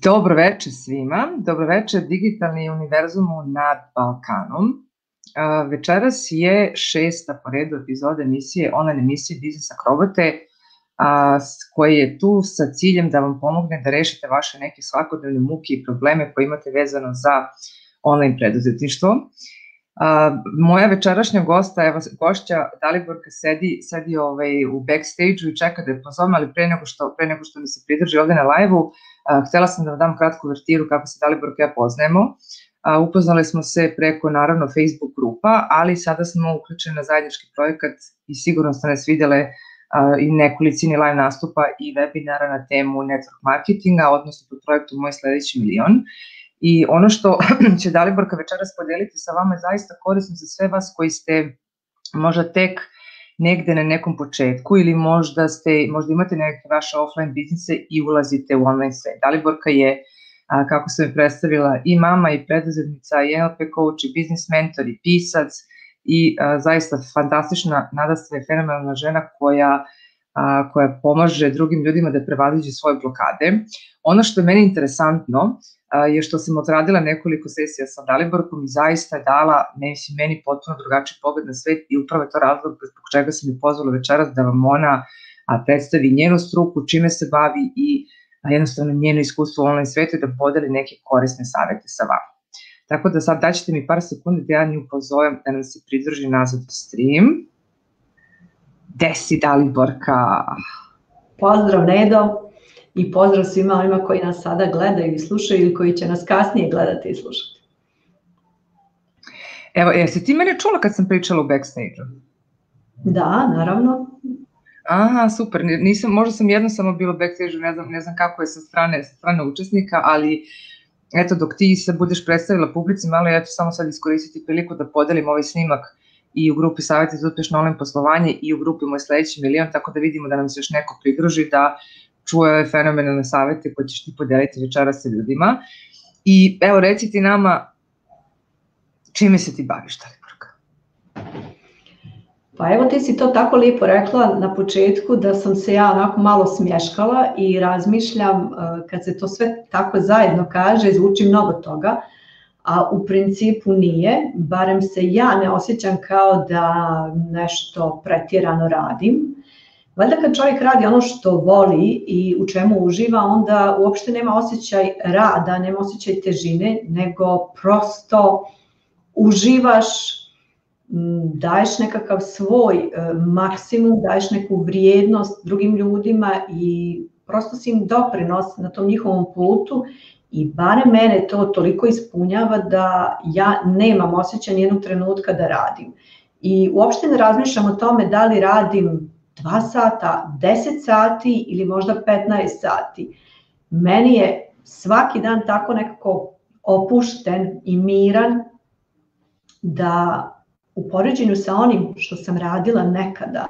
Dobro večer svima, dobro večer digitalni univerzumu nad Balkanom. Večeras je 6. po redu epizoda emisije, online emisije Biznis Akrobote, koji je tu sa ciljem da vam pomogne da rešite vaše neke svakodnevne muke i probleme koje imate vezano za online preduzetništvo. Moja večerašnja gošća Daliborka sedi u backstage-u i čeka da je pozovem, ali pre nego što mi se pridruži ovde na live-u, htela sam da vam dam kratku vertiru kako se Daliborka i ja poznajemo. Upoznali smo se preko, naravno, Facebook grupa, ali sada smo uključeni na zajednički projekat i sigurno ste nas videle i nekolicini live nastupa i webinara na temu network marketinga, odnosno po projektu Moj sledeći milion. I ono što će Daliborka večeras podeliti sa vama je zaista korisno za sve vas koji ste možda tek negde na nekom početku ili možda imate neke vaše offline biznise i ulazite u online svet. Daliborka je, kako sam je predstavila, i mama i preduzetnica i NLP coach i biznis mentor i pisac i zaista fantastična, nadasve fenomenalna žena koja pomaže drugim ljudima da prevaziđu svoje blokade. Ono što je meni interesantno je što sam odradila nekoliko sesija sa Daliborkom i zaista je dala meni potpuno drugačiji pogled na svet i upravo je to razlog zbog čega sam je pozvala večeras da vam ona predstavi njenu struku, čime se bavi i jednostavno njeno iskustvo u online svetu i da podeli neke korisne savete sa vama. Tako da sad daćete mi par sekundi da ja nju pozovem da nam se pridruži nazad u stream. Gde si, Daliborka? Pozdrav, Nedo, i pozdrav svima onima koji nas sada gledaju i slušaju ili koji će nas kasnije gledati i slušati. Evo, jesi ti mene čula kad sam pričala u backstage-u? Da, naravno. Aha, super, možda sam jednostavno bila u backstage-u, ne znam kako je sa strane učesnika, ali eto, dok ti se budeš predstavila publici, malo ja ću samo sad iskoristiti priliku da podelim ovaj snimak i u grupi Savjeti za uspešno online poslovanje i u grupi Moj sledeći milion, tako da vidimo da nam se još neko pridruži, da čuje ove fenomenalne savjete koje ćeš ti podeliti večeras sa ljudima. I evo, reci ti nama, čime se ti baviš, Daliborka? Pa evo, ti si to tako lijepo rekla na početku da sam se ja onako malo smješkala i razmišljam, kad se to sve tako zajedno kaže, zvuči mnogo toga, a u principu nije, barem se ja ne osjećam kao da nešto pretjerano radim. Valjda kad čovjek radi ono što voli i u čemu uživa, onda uopšte nema osjećaj rada, nema osjećaj težine, nego prosto uživaš, daješ nekakav svoj maksimum, daješ neku vrijednost drugim ljudima i prosto si im doprinos na tom njihovom putu i barem mene to toliko ispunjava da ja nemam osjećaj nijednog trenutka da radim. I uopšte ne razmišljam o tome da li radim 2 sata, 10 sati ili možda 15 sati. Meni je svaki dan tako nekako opušten i miran da u poređenju sa onim što sam radila nekada,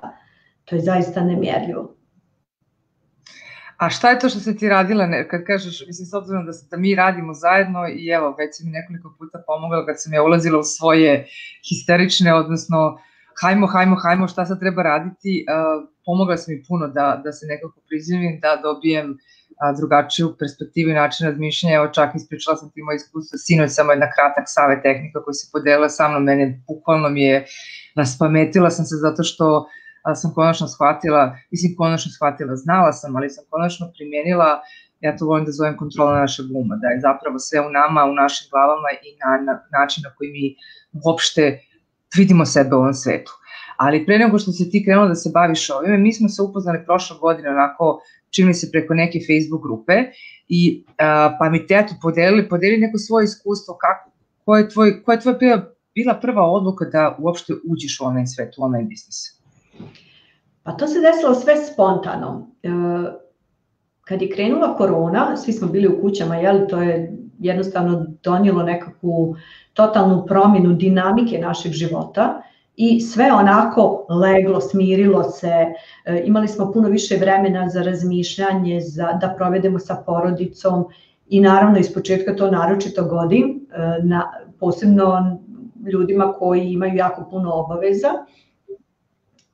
to je zaista nemjerljivo. A šta je to što si ti radila, kad kažeš, mislim, s obzirom da mi radimo zajedno i evo, već si mi nekoliko puta pomogla kad sam ja ulazila u svoje histerične, odnosno hajmo, šta sad treba raditi, pomogla sam mi puno da se nekako prizivim, da dobijem drugačiju perspektivu i način razmišljanja. Evo, čak ispričala sam ti moje iskustvo, sinoć samo jedna kratak savjet tehnika koji se podelila sa mnom, mene bukvalno mi je raspametila sam se zato što sam konačno shvatila, znala sam, ali sam konačno primijenila, ja to volim da zovem kontrola našeg uma, da je zapravo sve u nama, u našim glavama i na način na koji mi uopšte vidimo sebe u ovom svetu. Ali pre nego što si ti krenula da se baviš ovime, mi smo se upoznali prošle godine onako, čini se preko neke Facebook grupe i pa mi te podeli neko svoje iskustvo, koja je tvoja bila prva odluka da uopšte uđeš u online svet, u online biznis? Pa to se desilo sve spontano. Kad je krenula korona, svi smo bili u kućama, to je jednostavno donijelo nekakvu totalnu promjenu dinamike našeg života i sve onako leglo, smirilo se, imali smo puno više vremena za razmišljanje, da provedemo sa porodicom i naravno iz početka to naročito godi, posebno ljudima koji imaju jako puno obaveza.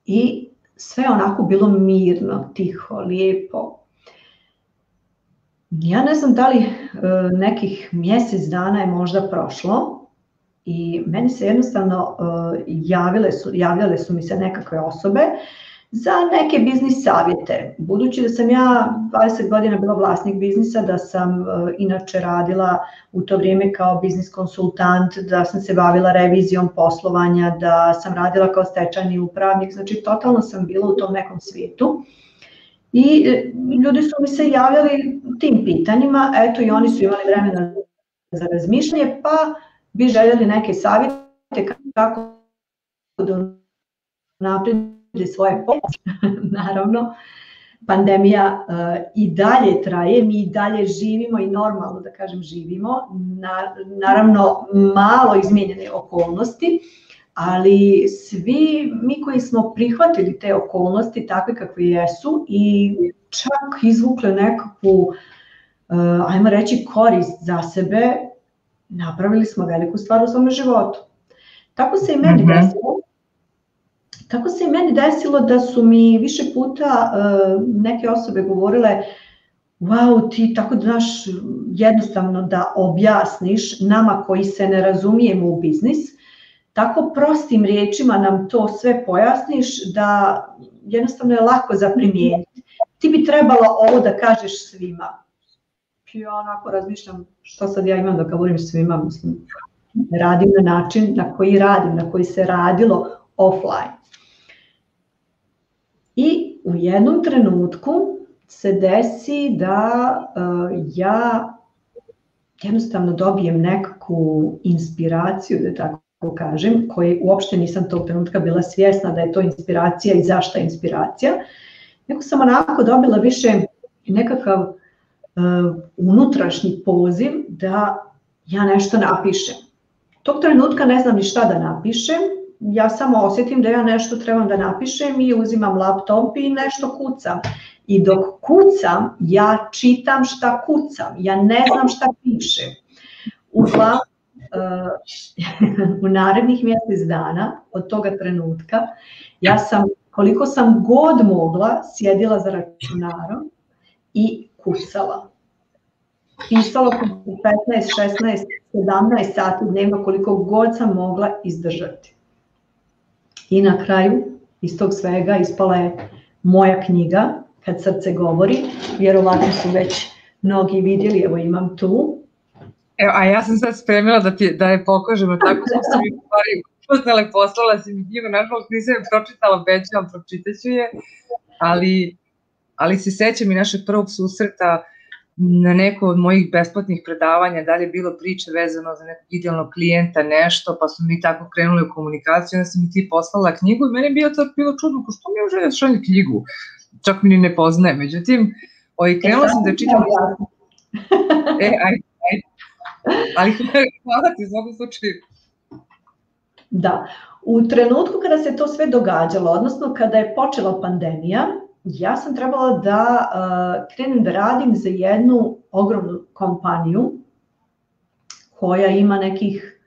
I sve onako bilo mirno, tiho, lijepo. Ja ne znam da li nekih mjesec dana je možda prošlo i meni se jednostavno javljale su mi se nekakve osobe za neke biznis savjete. Budući da sam ja 20 godina bila vlasnik biznisa, da sam inače radila u to vrijeme kao biznis konsultant, da sam se bavila revizijom poslovanja, da sam radila kao stečajni upravnik, znači totalno sam bila u tom nekom svijetu. I ljudi su mi se javljali tim pitanjima, eto i oni su imali vremena za razmišljanje, pa bi željeli neke savjete kako da naprijede svoje posle. Naravno, pandemija i dalje traje, mi i dalje živimo i normalno da kažem živimo, naravno malo izmijenjene okolnosti, ali svi mi koji smo prihvatili te okolnosti takve kakve jesu i čak izvukli nekakvu, ajmo reći, korist za sebe, napravili smo veliku stvar u svom životu. Tako se i meni desilo. Tako se i meni desilo da su mi više puta neke osobe govorile wow, ti tako da znaš jednostavno da objasniš nama koji se ne razumijemo u biznis, tako prostim riječima nam to sve pojasniš da jednostavno je lako za primijeniti. Ti bi trebalo ovo da kažeš svima. Ja onako razmišljam što sad ja imam da govorim svima, mislim, radim na način na koji radim, na koji se radilo offline. I u jednom trenutku se desi da ja jednostavno dobijem nekakvu inspiraciju, da tako kažem, koji uopšte nisam tog trenutka bila svjesna da je to inspiracija i zašto je inspiracija. Nego sam onako dobila više nekakav unutrašnji poziv da ja nešto napišem. Tog trenutka ne znam ni šta da napišem, ja samo osjetim da ja nešto trebam da napišem i uzimam laptop i nešto kucam. I dok kucam, ja čitam šta kucam, ja ne znam šta pišem. Uglavnom, u narednih mjesec dana od toga trenutka, ja sam, koliko sam god mogla, sjedila za računarom i kucala. Pisala 15, 16, 17 sati dnevno, koliko god sam mogla izdržati. I na kraju iz tog svega ispala je moja knjiga, Kad srce govori, vjerovatno su već mnogi vidjeli, evo imam tu. Evo, a ja sam sad spremila da je pokažemo, tako smo se mi stvari upoznale, poslala si mi knjigu, nažalost nisam je pročitala, obećavam, pročitaću je, ali se sećam i našeg prvog susreta na neko od mojih besplatnih predavanja, da li je bilo priče vezano za nekog idealnog klijenta, nešto, pa smo mi tako krenuli u komunikaciju, onda sam mi ti poslala knjigu i meni je bilo čudno, ko što mi je želja šalje knjigu, čak mi ni ne poznaje, međutim, krenula sam da čitam... Ajde. Ali hvala ti za ovom slučaju. Da, u trenutku kada se to sve događalo, odnosno kada je počela pandemija, ja sam trebala da krenem da radim za jednu ogromnu kompaniju koja ima nekih,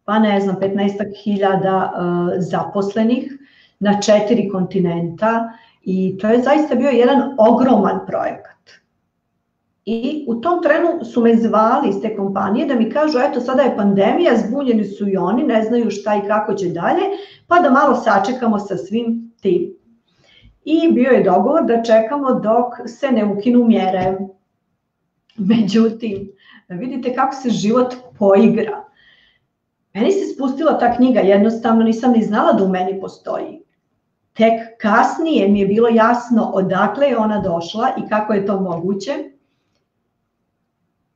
pa ne znam, 15.000 zaposlenih na 4 kontinenta i to je zaista bio jedan ogroman projekat. I u tom trenu su me zvali iz te kompanije da mi kažu, eto sada je pandemija, zbunjeni su i oni, ne znaju šta i kako će dalje, pa da malo sačekamo sa svim tim. I bio je dogovor da čekamo dok se ne ukinu mjere. Međutim, vidite kako se život poigra. Meni se spustila ta knjiga, jednostavno nisam ni znala da u meni postoji. Tek kasnije mi je bilo jasno odakle je ona došla i kako je to moguće.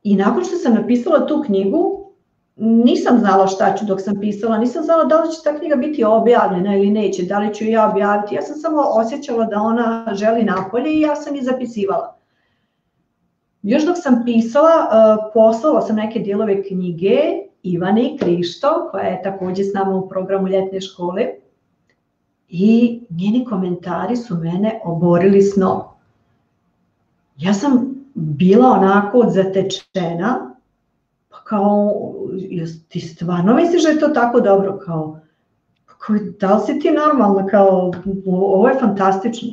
I nakon što sam napisala tu knjigu, nisam znala šta ću dok sam pisala, nisam znala da li će ta knjiga biti objavljena ili neće, da li ću ja objaviti. Ja sam samo osjećala da ona želi napolje i ja sam je zapisivala. Još dok sam pisala, poslala sam neke dijelove knjige Ivani Krišto, koja je također s nama u programu ljetne škole, i njeni komentari su mene oborili snom. Ja sam bila onako zatečena, pa kao, ti stvarno misliš da je to tako dobro? Kao, da li si ti normalna, kao, ovo je fantastično.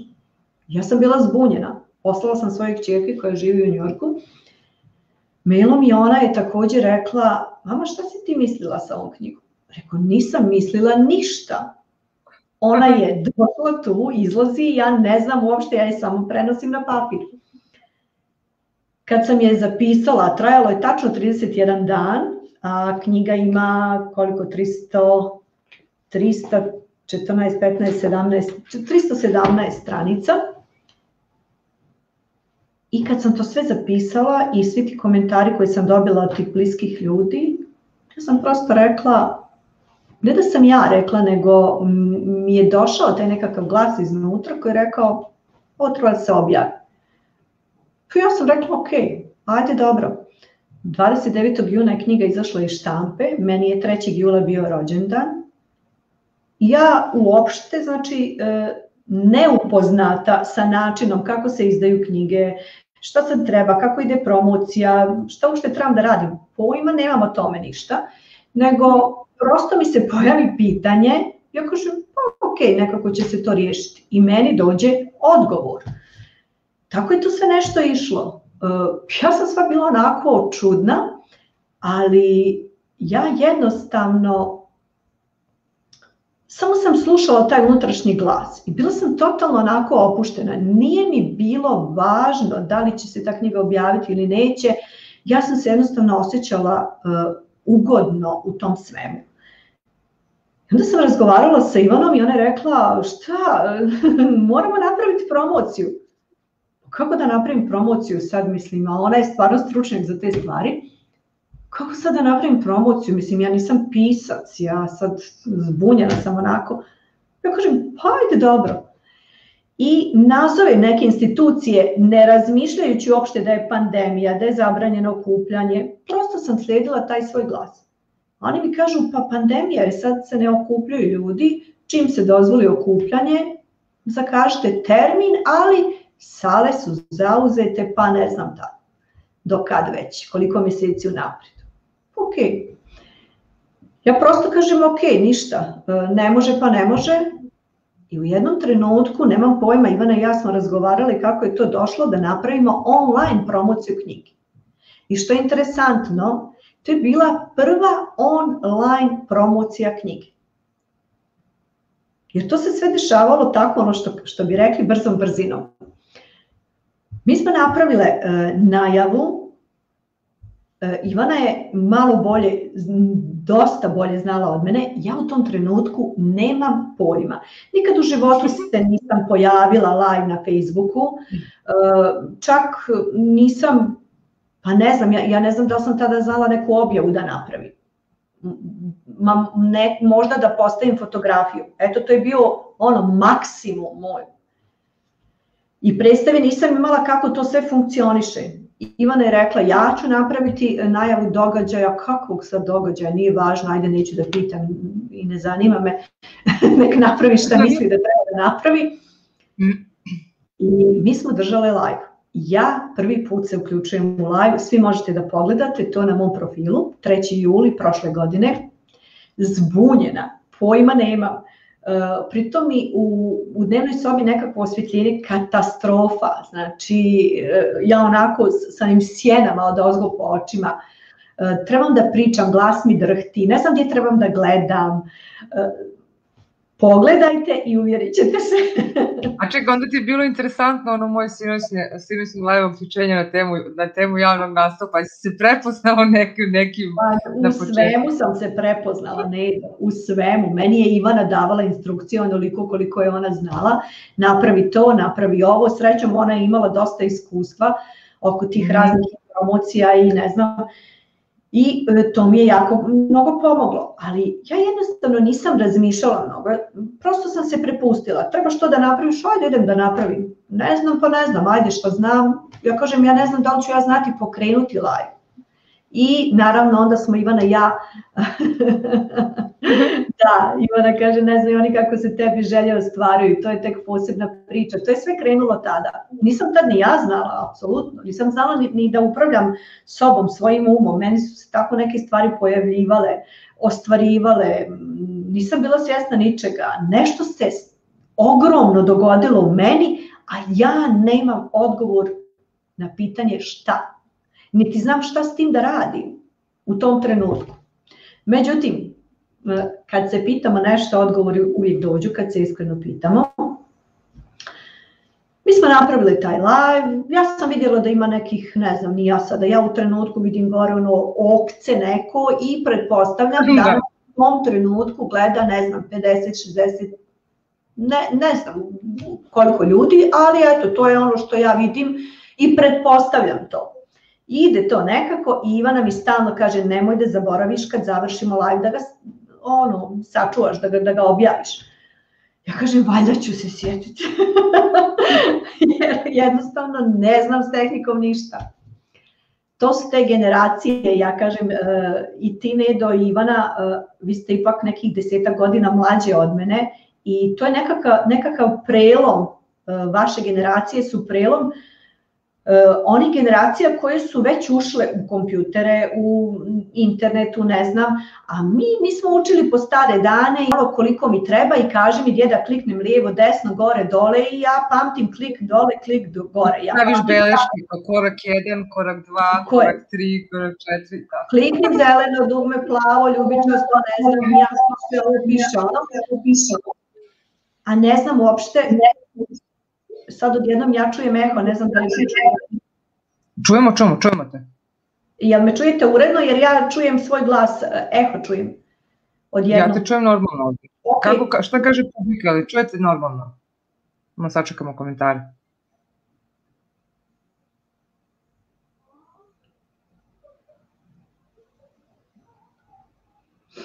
Ja sam bila zbunjena. Poslala sam svojoj kćerki koja živi u Njujorku. Mailom i ona je također rekla, mama, šta si ti mislila sa ovom knjigom? Rekao, nisam mislila ništa. Ona je došla tu, izlazi, ja ne znam uopšte, ja je samo prenosim na papir. Kad sam je zapisala, trajalo je tačno 31 dan, a knjiga ima koliko, 314, 15, 17, 317 stranica. I kad sam to sve zapisala i svi ti komentari koje sam dobila od tih bliskih ljudi, ja sam prosto rekla, ne da sam ja rekla, nego mi je došao taj nekakav glas iznutra koji je rekao, ovo treba da se objavi. Pa ja sam rekla, ok, ajde dobro. 29. juna je knjiga izašla iz štampe, meni je 3. jula bio rođendan. Ja uopšte, znači, neupoznata sa načinom kako se izdaju knjige, šta sad treba, kako ide promocija, šta uopšte trebam da radim. Pojma nemam o tome ništa, nego prosto mi se pojavi pitanje, ja kažem, pa ok, nekako će se to riješiti. I meni dođe odgovor. Tako je to sve nešto išlo. Ja sam sva bila onako čudna, ali ja jednostavno samo sam slušala taj unutrašnji glas i bila sam totalno onako opuštena. Nije mi bilo važno da li će se ta knjiga objaviti ili neće. Ja sam se jednostavno osjećala ugodno u tom svemu. I onda sam razgovarala sa Ivanom i ona je rekla, šta, moramo napraviti promociju. Kako da napravim promociju sad, mislim, a ona je stvarno stručnjak za te stvari. Kako sad da napravim promociju, mislim, ja nisam pisac, ja sad zbunjena sam onako. Ja kažem, pa ajde dobro. I nazovem neke institucije, ne razmišljajući uopšte da je pandemija, da je zabranjeno okupljanje, prosto sam slijedila taj svoj glas. Oni mi kažu, pa pandemija je, sad se ne okupljaju ljudi, čim se dozvoli okupljanje, zakažite termin, ali sale su zauzete, pa ne znam da, do kad već, koliko mjeseci unaprijed. Ok. Ja prosto kažem, ok, ništa, ne može pa ne može. I u jednom trenutku, nemam pojma, Ivana i ja smo razgovarali kako je to došlo da napravimo online promociju knjige. I što je interesantno, to je bila prva online promocija knjige. Jer to se sve dešavalo tako, ono što bi rekli, brzom brzinom. Mi smo napravile najavu, Ivana je malo bolje, dosta bolje znala od mene, ja u tom trenutku nemam pojma. Nikad u životu se nisam pojavila live na Facebooku, čak nisam, pa ne znam, ja ne znam da li sam tada znala neku objavu da napravim. Možda da postavim fotografiju, eto to je bio ono maksimum moj. I predstave nisam imala kako to sve funkcioniše. Ivana je rekla, ja ću napraviti najavu događaja, kakvog sad događaja, nije važno, ajde neću da pitam i ne zanima me, nek napravi šta misli da treba da napravi. I mi smo držale live. Ja prvi put se uključujem u live, svi možete da pogledate, to na mom profilu, 3. juli prošle godine, zbunjena, pojma nemam. Pritom mi u dnevnoj sobi nekako osvjetljenje katastrofa, znači ja onako sa onim sjenama odozgo po očima, trebam da pričam, glas mi drhti, ne znam gdje trebam da gledam, pogledajte i uvjerit ćete se. A čekaj, onda ti je bilo interesantno ono moje sinoćnje live uključenje na temu javnog nastupa, jesi se prepoznao nekim na početku? U svemu sam se prepoznala, ne, u svemu. Meni je Ivana davala instrukcije onoliko koliko je ona znala, napravi to, napravi ovo, srećom ona je imala dosta iskustva oko tih raznih promocija i ne znam, i to mi je jako mnogo pomoglo, ali ja jednostavno nisam razmišljala mnogo, prosto sam se prepustila, treba što da napraviš, ajde idem da napravim, ne znam pa ne znam, ajde što znam, ja kažem ja ne znam da li ću ja znati pokrenuti live. I naravno onda smo Ivana i ja, da, Ivana kaže ne znam oni kako se tebi želje ostvaruju, to je tek posebna priča, to je sve krenulo tada. Nisam tad ni ja znala, apsolutno, nisam znala ni da upravljam sobom, svojim umom, meni su se tako neke stvari pojavljivale, ostvarivale, nisam bila svjesna ničega, nešto se ogromno dogodilo u meni, a ja nemam odgovor na pitanje šta. Niti znam šta s tim da radim u tom trenutku. Međutim, kad se pitamo nešto, odgovori uvijek dođu kad se iskreno pitamo. Mi smo napravili taj live, ja sam vidjela da ima nekih, ne znam, ni ja sada, ja u trenutku vidim gore okce neko i pretpostavljam da u tom trenutku gleda, ne znam, 50, 60, ne znam koliko ljudi, ali eto, to je ono što ja vidim i pretpostavljam to. Ide to nekako i Ivana mi stalno kaže nemoj da zaboraviš kad završimo live da ga sačuvaš, da ga objaviš. Ja kažem valjda ću se sjetiti. Jer jednostavno ne znam s tehnikom ništa. To su te generacije, ja kažem i ti Nedo i Ivana, vi ste ipak nekih 10 godina mlađe od mene i to je nekakav prelom, vaše generacije su prelom onih generacija koje su već ušle u kompjutere, u internetu, ne znam, a mi smo učili po stare dane i malo koliko mi treba i kaže mi gdje da kliknem lijevo, desno, gore, dole i ja pamtim klik dole, klik gore. Praviš beleške, korak 1, korak 2, korak 3, korak 4. Klikni zeleno, dugme plavo, ljubičasto, ne znam, jasno sve ovo piše ono. A ne znam uopšte, sad odjednom ja čujem eho, ne znam da li se čuje. Čujemo te. Jel me čujete uredno jer ja čujem svoj glas, eho čujem odjednom. Ja te čujem normalno ovdje. Okay. Šta kaže publika, ali čujete normalno? Sačekamo komentare.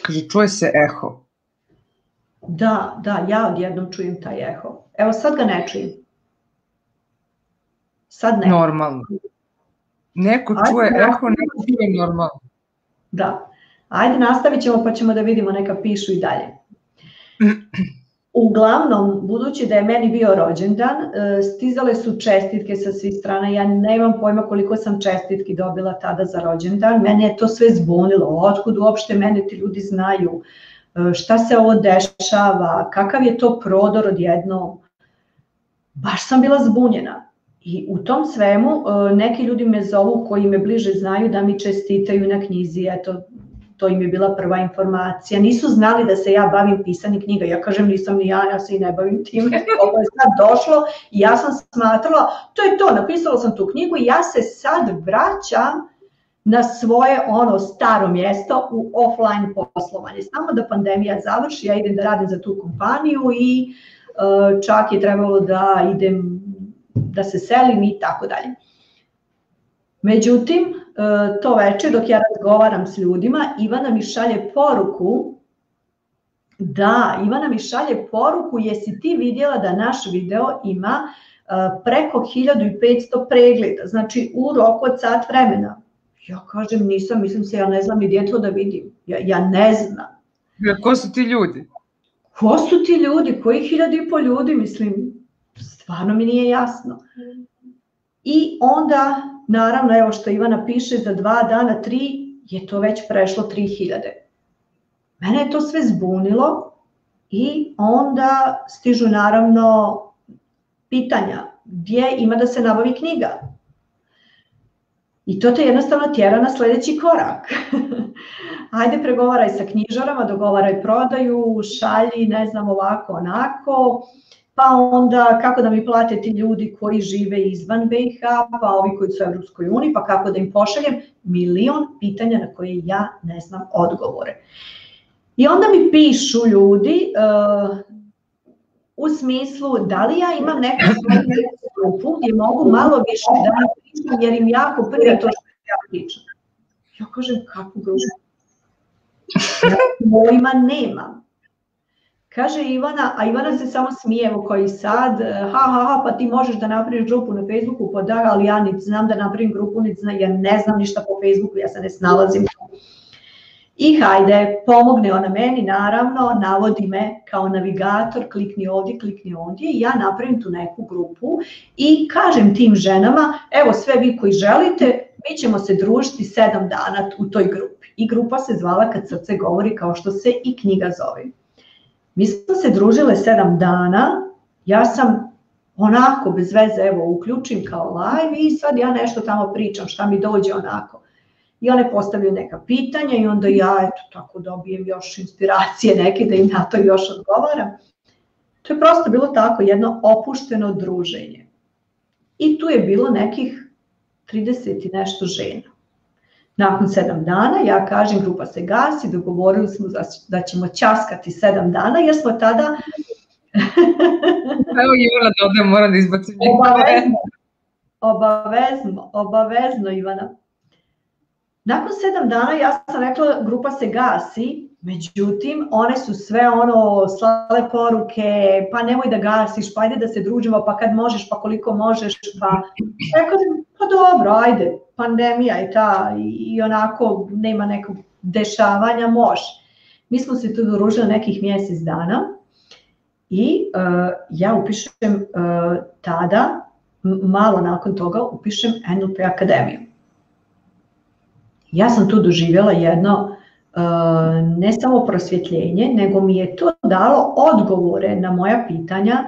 Kaže, čuje se eho. Da, ja odjednom čujem taj eho. Evo sad ga ne čujem. Sad ne. Normalno. Neko čuje eho, neko čuje normalno. Da. Ajde, nastavit ćemo pa ćemo da vidimo, neka pišu i dalje. Uglavnom, budući da je meni bio rođendan, stizale su čestitke sa svih strana. Ja nemam pojma koliko sam čestitki dobila tada za rođendan. Mene je to sve zbunilo. Otkud uopšte mene ti ljudi znaju? Šta se ovo dešava? Kakav je to prodor odjednom? Baš sam bila zbunjena. I u tom svemu neki ljudi me zovu koji me bliže znaju da mi čestitaju na knjizi, eto, to im je bila prva informacija. Nisu znali da se ja bavim pisanjem knjiga, ja kažem nisam ni ja se i ne bavim time, ovo je sad došlo i ja sam smatrala, to je to, napisala sam tu knjigu i ja se sad vraćam na svoje staro mjesto u offline poslovanje. Samo da pandemija završi, ja idem da radim za tu kompaniju i čak je trebalo da idem da se selim i tako dalje. Međutim, to večer dok ja razgovaram s ljudima, Ivana mi šalje poruku, jesi ti vidjela da naš video ima preko 1500 pregleda, znači u roku od sat vremena. Ja kažem nisam, mislim se, ja ne znam gdje to da vidim, ja ne znam. Ko su ti ljudi? Ko su ti ljudi, koji 1500 ljudi, mislim, stvarno mi nije jasno. I onda, naravno, evo što Ivana piše, za 2 dana, 3, je to već prešlo 3000. Mene je to sve zbunilo i onda stižu naravno pitanja gdje ima da se nabavi knjiga. I to te jednostavno tjera na sljedeći korak. Ajde, pregovaraj sa knjižarama, dogovaraj prodaju, šalji, ne znam, ovako, onako. Pa onda kako da mi plate ti ljudi koji žive izvan BiH, pa ovi koji su u Evropskoj uniji, pa kako da im pošaljem, milion pitanja na koje ja ne znam odgovore. I onda mi pišu ljudi u smislu da li ja imam neku svoju grupu gdje mogu malo više da pričam jer im jako prija to što ja pričam. Ja kažem kakvu grupu? Ja pojma nemam. Kaže Ivana, a Ivana se samo smije, evo koji sad, pa ti možeš da napraviš grupu na Facebooku, pa da, ali ja niti znam da napravim grupu, niti znam, ja ne znam ništa po Facebooku, ja se ne snalazim. I hajde, pomogne ona meni, naravno, navodi me kao navigator, klikni ovdje i ja napravim tu neku grupu i kažem tim ženama, evo sve vi koji želite, mi ćemo se družiti 7 dana u toj grupi. I grupa se zvala Kad srce govori, kao što se i knjiga zove. Mi smo se družile 7 dana, ja sam onako bez veze, evo, uključim kao live i sad ja nešto tamo pričam, šta mi dođe onako. I one postavljaju neka pitanja i onda ja, eto, tako dobijem još inspiracije neke da im na to još odgovaram. To je prosto bilo tako, jedno opušteno druženje. I tu je bilo nekih 30 i nešto žena. Nakon 7 dana, ja kažem, grupa se gasi, dogovorili smo da ćemo ćaskati 7 dana, jer smo tada... Evo Ivana dodaje, moram da izbacim Obavezno, Ivana. Nakon 7 dana ja sam rekla, grupa se gasi, međutim, one su sve slale poruke, pa nemoj da gasiš, pa ajde da se družimo, pa kad možeš, pa koliko možeš, pa... Rekla sam, pa dobro, ajde, pandemija je ta i onako nema nekog dešavanja, može. Mi smo se tu družili nekih mjesec dana i ja upišem tada, malo nakon toga, upišem NLP akademiju. Ja sam tu doživjela jedno ne samo prosvjetljenje, nego mi je to dalo odgovore na moja pitanja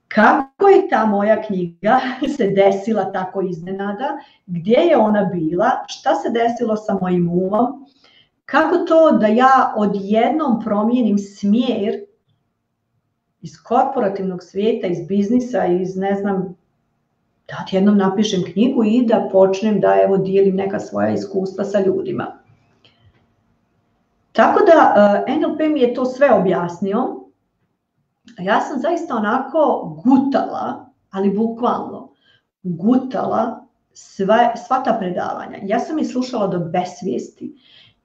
kako je ta moja knjiga se desila tako iznenada, gdje je ona bila, šta se desilo sa mojim umom, kako to da ja odjednom promijenim smjer iz korporativnog svijeta, iz biznisa, iz ne znam, da odjednom napišem knjigu i da počnem da evo dijelim neka svoja iskustva sa ljudima. Tako da NLP mi je to sve objasnio. Ja sam zaista onako gutala, ali bukvalno gutala sva ta predavanja. Ja sam ih slušala do besvijesti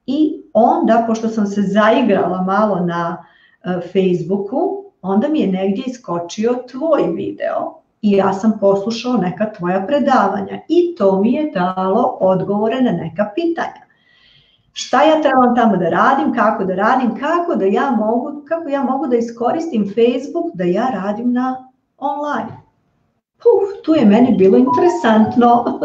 i onda, pošto sam se zaigrala malo na Facebooku, onda mi je negdje iskočio tvoj video i ja sam poslušala neka tvoja predavanja i to mi je dalo odgovore na neka pitanja. Šta ja trebam tamo da radim, kako ja mogu da iskoristim Facebook da ja radim na online. Tu je meni bilo interesantno.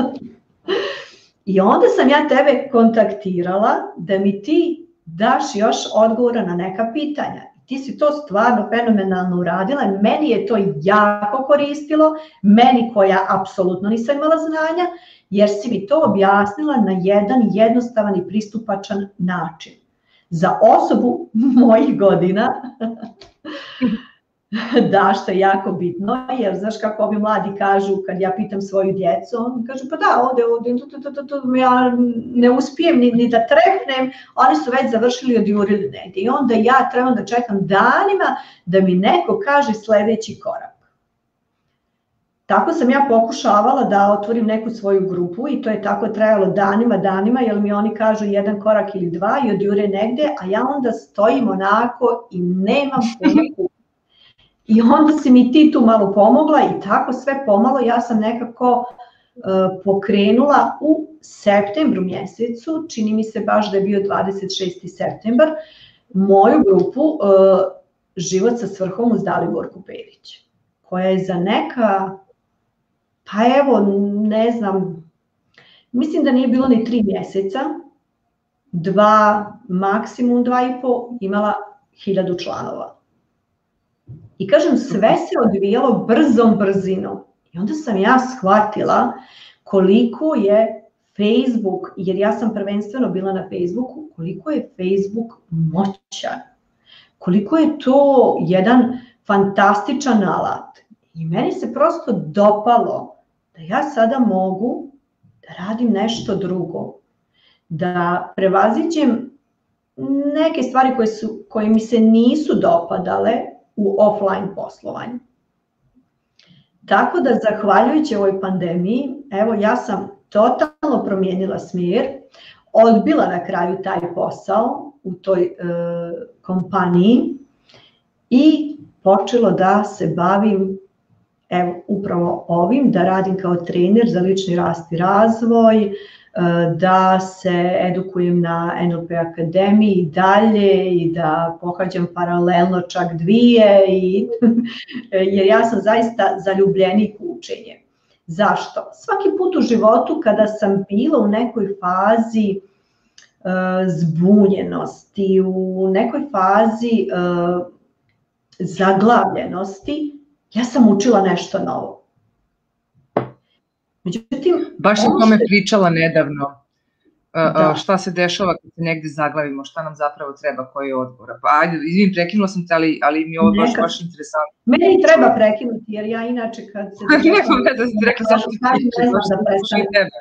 I onda sam ja tebe kontaktirala da mi ti daš još odgovora na neka pitanja. Ti si to stvarno fenomenalno uradila, meni je to jako koristilo, meni koja apsolutno nisam imala znanja, jer si mi to objasnila na jedan jednostavan i pristupačan način. Za osobu mojih godina, da, što je jako bitno, jer znaš kako ovi mladi kažu, kad ja pitam svoju djecu, on kaže pa da, ovdje, ja ne uspijem ni da trepnem, oni su već završili i odjurili negdje. I onda ja trebam da čekam danima da mi neko kaže sljedeći korak. Tako sam ja pokušavala da otvorim neku svoju grupu i to je tako trajalo danima, jer mi oni kažu jedan korak ili dva i odjure negdje, a ja onda stojim onako i nemam puno. I onda si mi ti tu malo pomogla i tako sve pomalo ja sam nekako pokrenula u septembru mjesecu, čini mi se baš da je bio 26. septembar, moju grupu Život sa svrhom uz Daliborku Perić, koja je za neka, pa evo, ne znam, mislim da nije bilo ni 3 mjeseca, maksimum 2,5, imala 1000 članova. I kažem, sve se odvijalo brzom brzinom. I onda sam ja shvatila koliko je Facebook, jer ja sam prvenstveno bila na Facebooku, koliko je Facebook moćan. Koliko je to jedan fantastičan alat. I meni se prosto dopalo da ja sada mogu da radim nešto drugo. Da prevaziđem neke stvari koje mi se nisu dopadale u offline poslovanju. Tako da, zahvaljujući ovoj pandemiji, evo ja sam totalno promijenila smjer, odbila na kraju taj posao u toj kompaniji i počela da se bavim upravo ovim, da radim kao trener za lični rast i razvoj, da se edukujem na NLP akademiji dalje i da pohađam paralelno čak 2, jer ja sam zaista zaljubljenik u učenje. Zašto? Svaki put u životu kada sam bila u nekoj fazi zbunjenosti, u nekoj fazi zaglavljenosti, ja sam učila nešto novo. Međutim, baš sam tome pričala nedavno. Šta se dešava kad se negde zaglavimo, šta nam zapravo treba, koji je odgovor. Pa ajde, izvim, prekinula sam te, ali mi je ovo baš interesantno. Meni treba prekinuti, jer ja inače kad se... Ne, da si rekla samo što tiče, baš da slušaj tebe.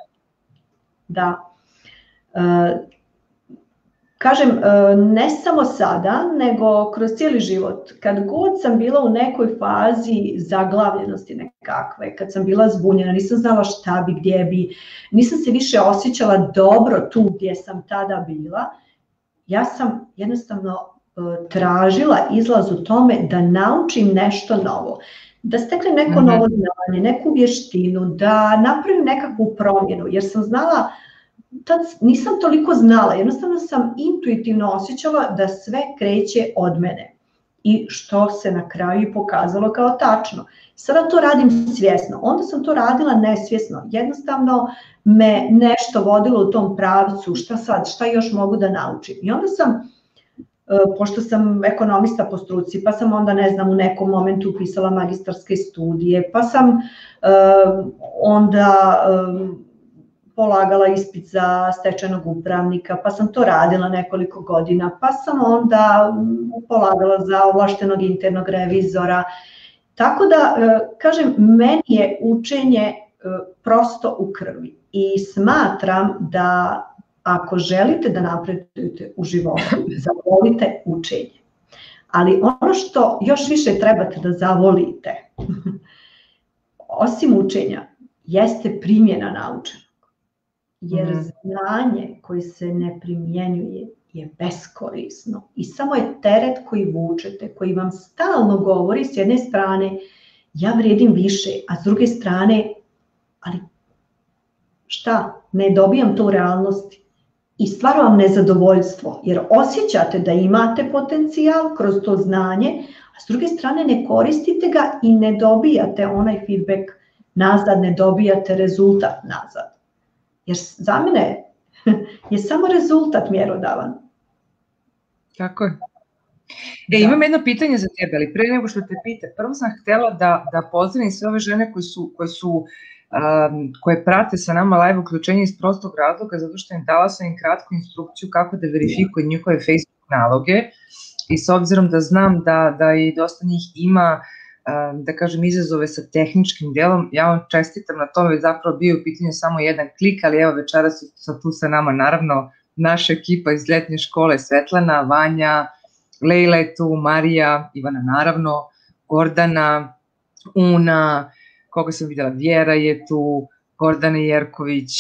Da. Kažem, ne samo sada, nego kroz cijeli život. Kad god sam bila u nekoj fazi zaglavljenosti nekakve, kad sam bila zbunjena, nisam znala šta bi, gdje bi, nisam se više osjećala dobro tu gdje sam tada bila, ja sam jednostavno tražila izlaz u tome da naučim nešto novo, da steknem neko novo znanje, neku vještinu, da napravim nekakvu promjenu, jer sam znala, tad nisam toliko znala, jednostavno sam intuitivno osjećala da sve kreće od mene i što se na kraju pokazalo kao tačno. Sada to radim svjesno, onda sam to radila nesvjesno, jednostavno me nešto vodilo u tom pravcu, šta sad, šta još mogu da naučim. I onda sam, pošto sam ekonomista po struci, pa sam onda, ne znam, u nekom momentu upisala magistarske studije, pa sam onda polagala ispit za stečajnog upravnika, pa sam to radila nekoliko godina, pa sam onda polagala za ovlaštenog internog revizora. Tako da, kažem, meni je učenje prosto u krvi i smatram da ako želite da napredujete u životu, zavolite učenje. Ali ono što još više trebate da zavolite, osim učenja, jeste primjena naučenog. Jer znanje koje se ne primjenjuje je beskorisno i samo je teret koji vučete, koji vam stalno govori s jedne strane ja vrijedim više, a s druge strane, ali šta, ne dobijam to u realnosti i stvara vam nezadovoljstvo jer osjećate da imate potencijal kroz to znanje, a s druge strane ne koristite ga i ne dobijate onaj feedback nazad, ne dobijate rezultat nazad. Jer za mene je samo rezultat mjerodavan. Tako je. Imam jedno pitanje za tebe, ali pre nego što te pitam, prvo sam htjela da pozdravim sve ove žene koje prate sa nama live uključenje iz prostog razloga, zato što dala sam im kratku instrukciju kako da verifikuju njihove Facebook naloge i s obzirom da znam da i dosta njih ima, da kažem, izazove sa tehničkim delom, ja vam čestitam na tome, zapravo bio u pitanju samo jedan klik, ali evo večeras su tu sa nama naravno naša ekipa iz letnje škole, Svetlana, Vanja, Lejla je tu, Marija, Ivana naravno, Gordana, Una, koga sam vidjela, Vjera je tu, Gordana Jerković,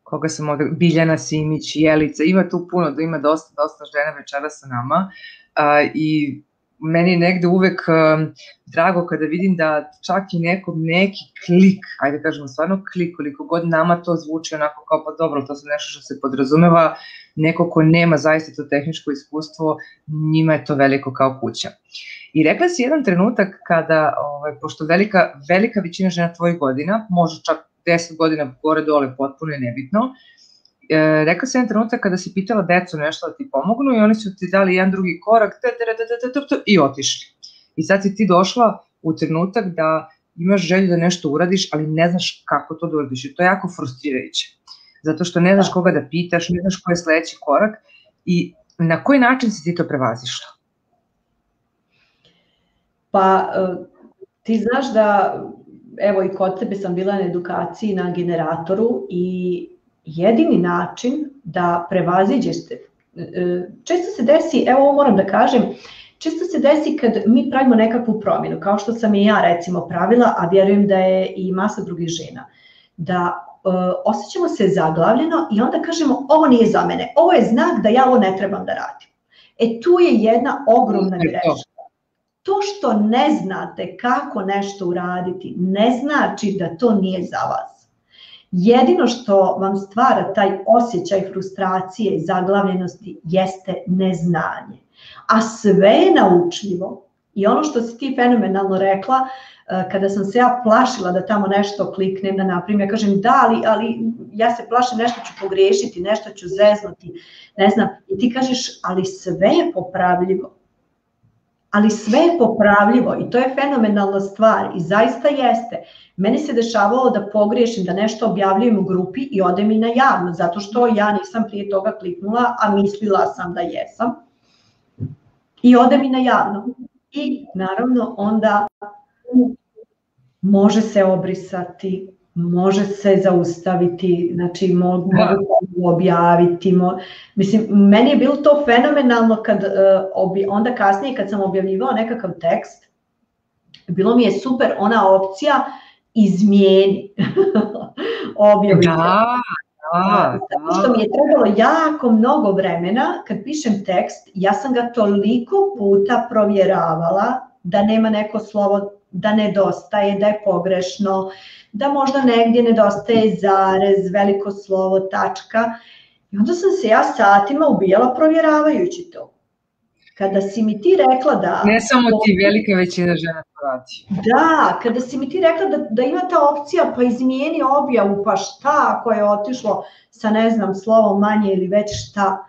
koga sam ovdje, Biljana Simić, Jelica, ima tu puno, da ima dosta žena večeras sa nama i meni je negde uvek drago kada vidim da čak i neki klik, ajde kažemo stvarno klik, koliko god nama to zvuči onako kao pa dobro, to je nešto što se podrazumeva, neko ko nema zaista to tehničko iskustvo, njima je to veliko kao kuća. I rekla si jedan trenutak kada, pošto velika većina žena tvojih godina, možda čak 10 godina gore dole, potpuno je nebitno, rekla si jedan trenutak kada si pitala decu nešto da ti pomognu i oni su ti dali jedan drugi korak i otišli. I sad si ti došla u trenutak da imaš želju da nešto uradiš, ali ne znaš kako to da uradiš i to je jako frustrirajuće. Zato što ne znaš koga da pitaš, ne znaš koji je sledeći korak i na koji način si ti to prevazišla? Pa ti znaš da, evo i kod tebe sam bila na edukaciji na generatoru i jedini način da prevaziđeš se, često se desi, evo ovo moram da kažem, često se desi kad mi pravimo nekakvu promjenu, kao što sam i ja recimo pravila, a vjerujem da je i masa drugih žena, da osjećamo se zaglavljeno i onda kažemo ovo nije za mene, ovo je znak da ja ovo ne trebam da radim. Tu je jedna ogromna greška. To što ne znate kako nešto uraditi ne znači da to nije za vas. Jedino što vam stvara taj osjećaj frustracije i zaglavljenosti jeste neznanje. A sve je naučljivo i ono što si ti fenomenalno rekla, kada sam se ja plašila da tamo nešto kliknem, da napravim, ja kažem da, ali ja se plašim, nešto ću pogriješiti, nešto ću zeznuti, ne znam, i ti kažeš, ali sve je popravljivo. ali sve je popravljivo i to je fenomenalna stvar i zaista jeste. Meni se dešavalo da pogriješim, da nešto objavljujem u grupi i ode mi na javno, zato što ja nisam prije toga kliknula, a mislila sam da jesam. I ode mi na javno. I naravno onda može se obrisati, može se zaustaviti, znači mogu objaviti. Mislim, meni je bilo to fenomenalno kad onda kasnije kad sam objavljivala nekakav tekst, bilo mi je super ona opcija izmijeni objavu. Zato što mi je trebalo jako mnogo vremena, kad pišem tekst, ja sam ga toliko puta provjeravala da nema neko slovo, da nedostaje, da je pogrešno, da možda negdje nedostaje zarez, veliko slovo, tačka. I onda sam se ja satima ubijala provjeravajući to. Kada si mi ti rekla da... Ne samo ti, velika većina žena to radi. Da, kada si mi ti rekla da ima ta opcija pa izmijeni objavu, pa šta ako je otišlo sa ne znam slovom manje ili već šta.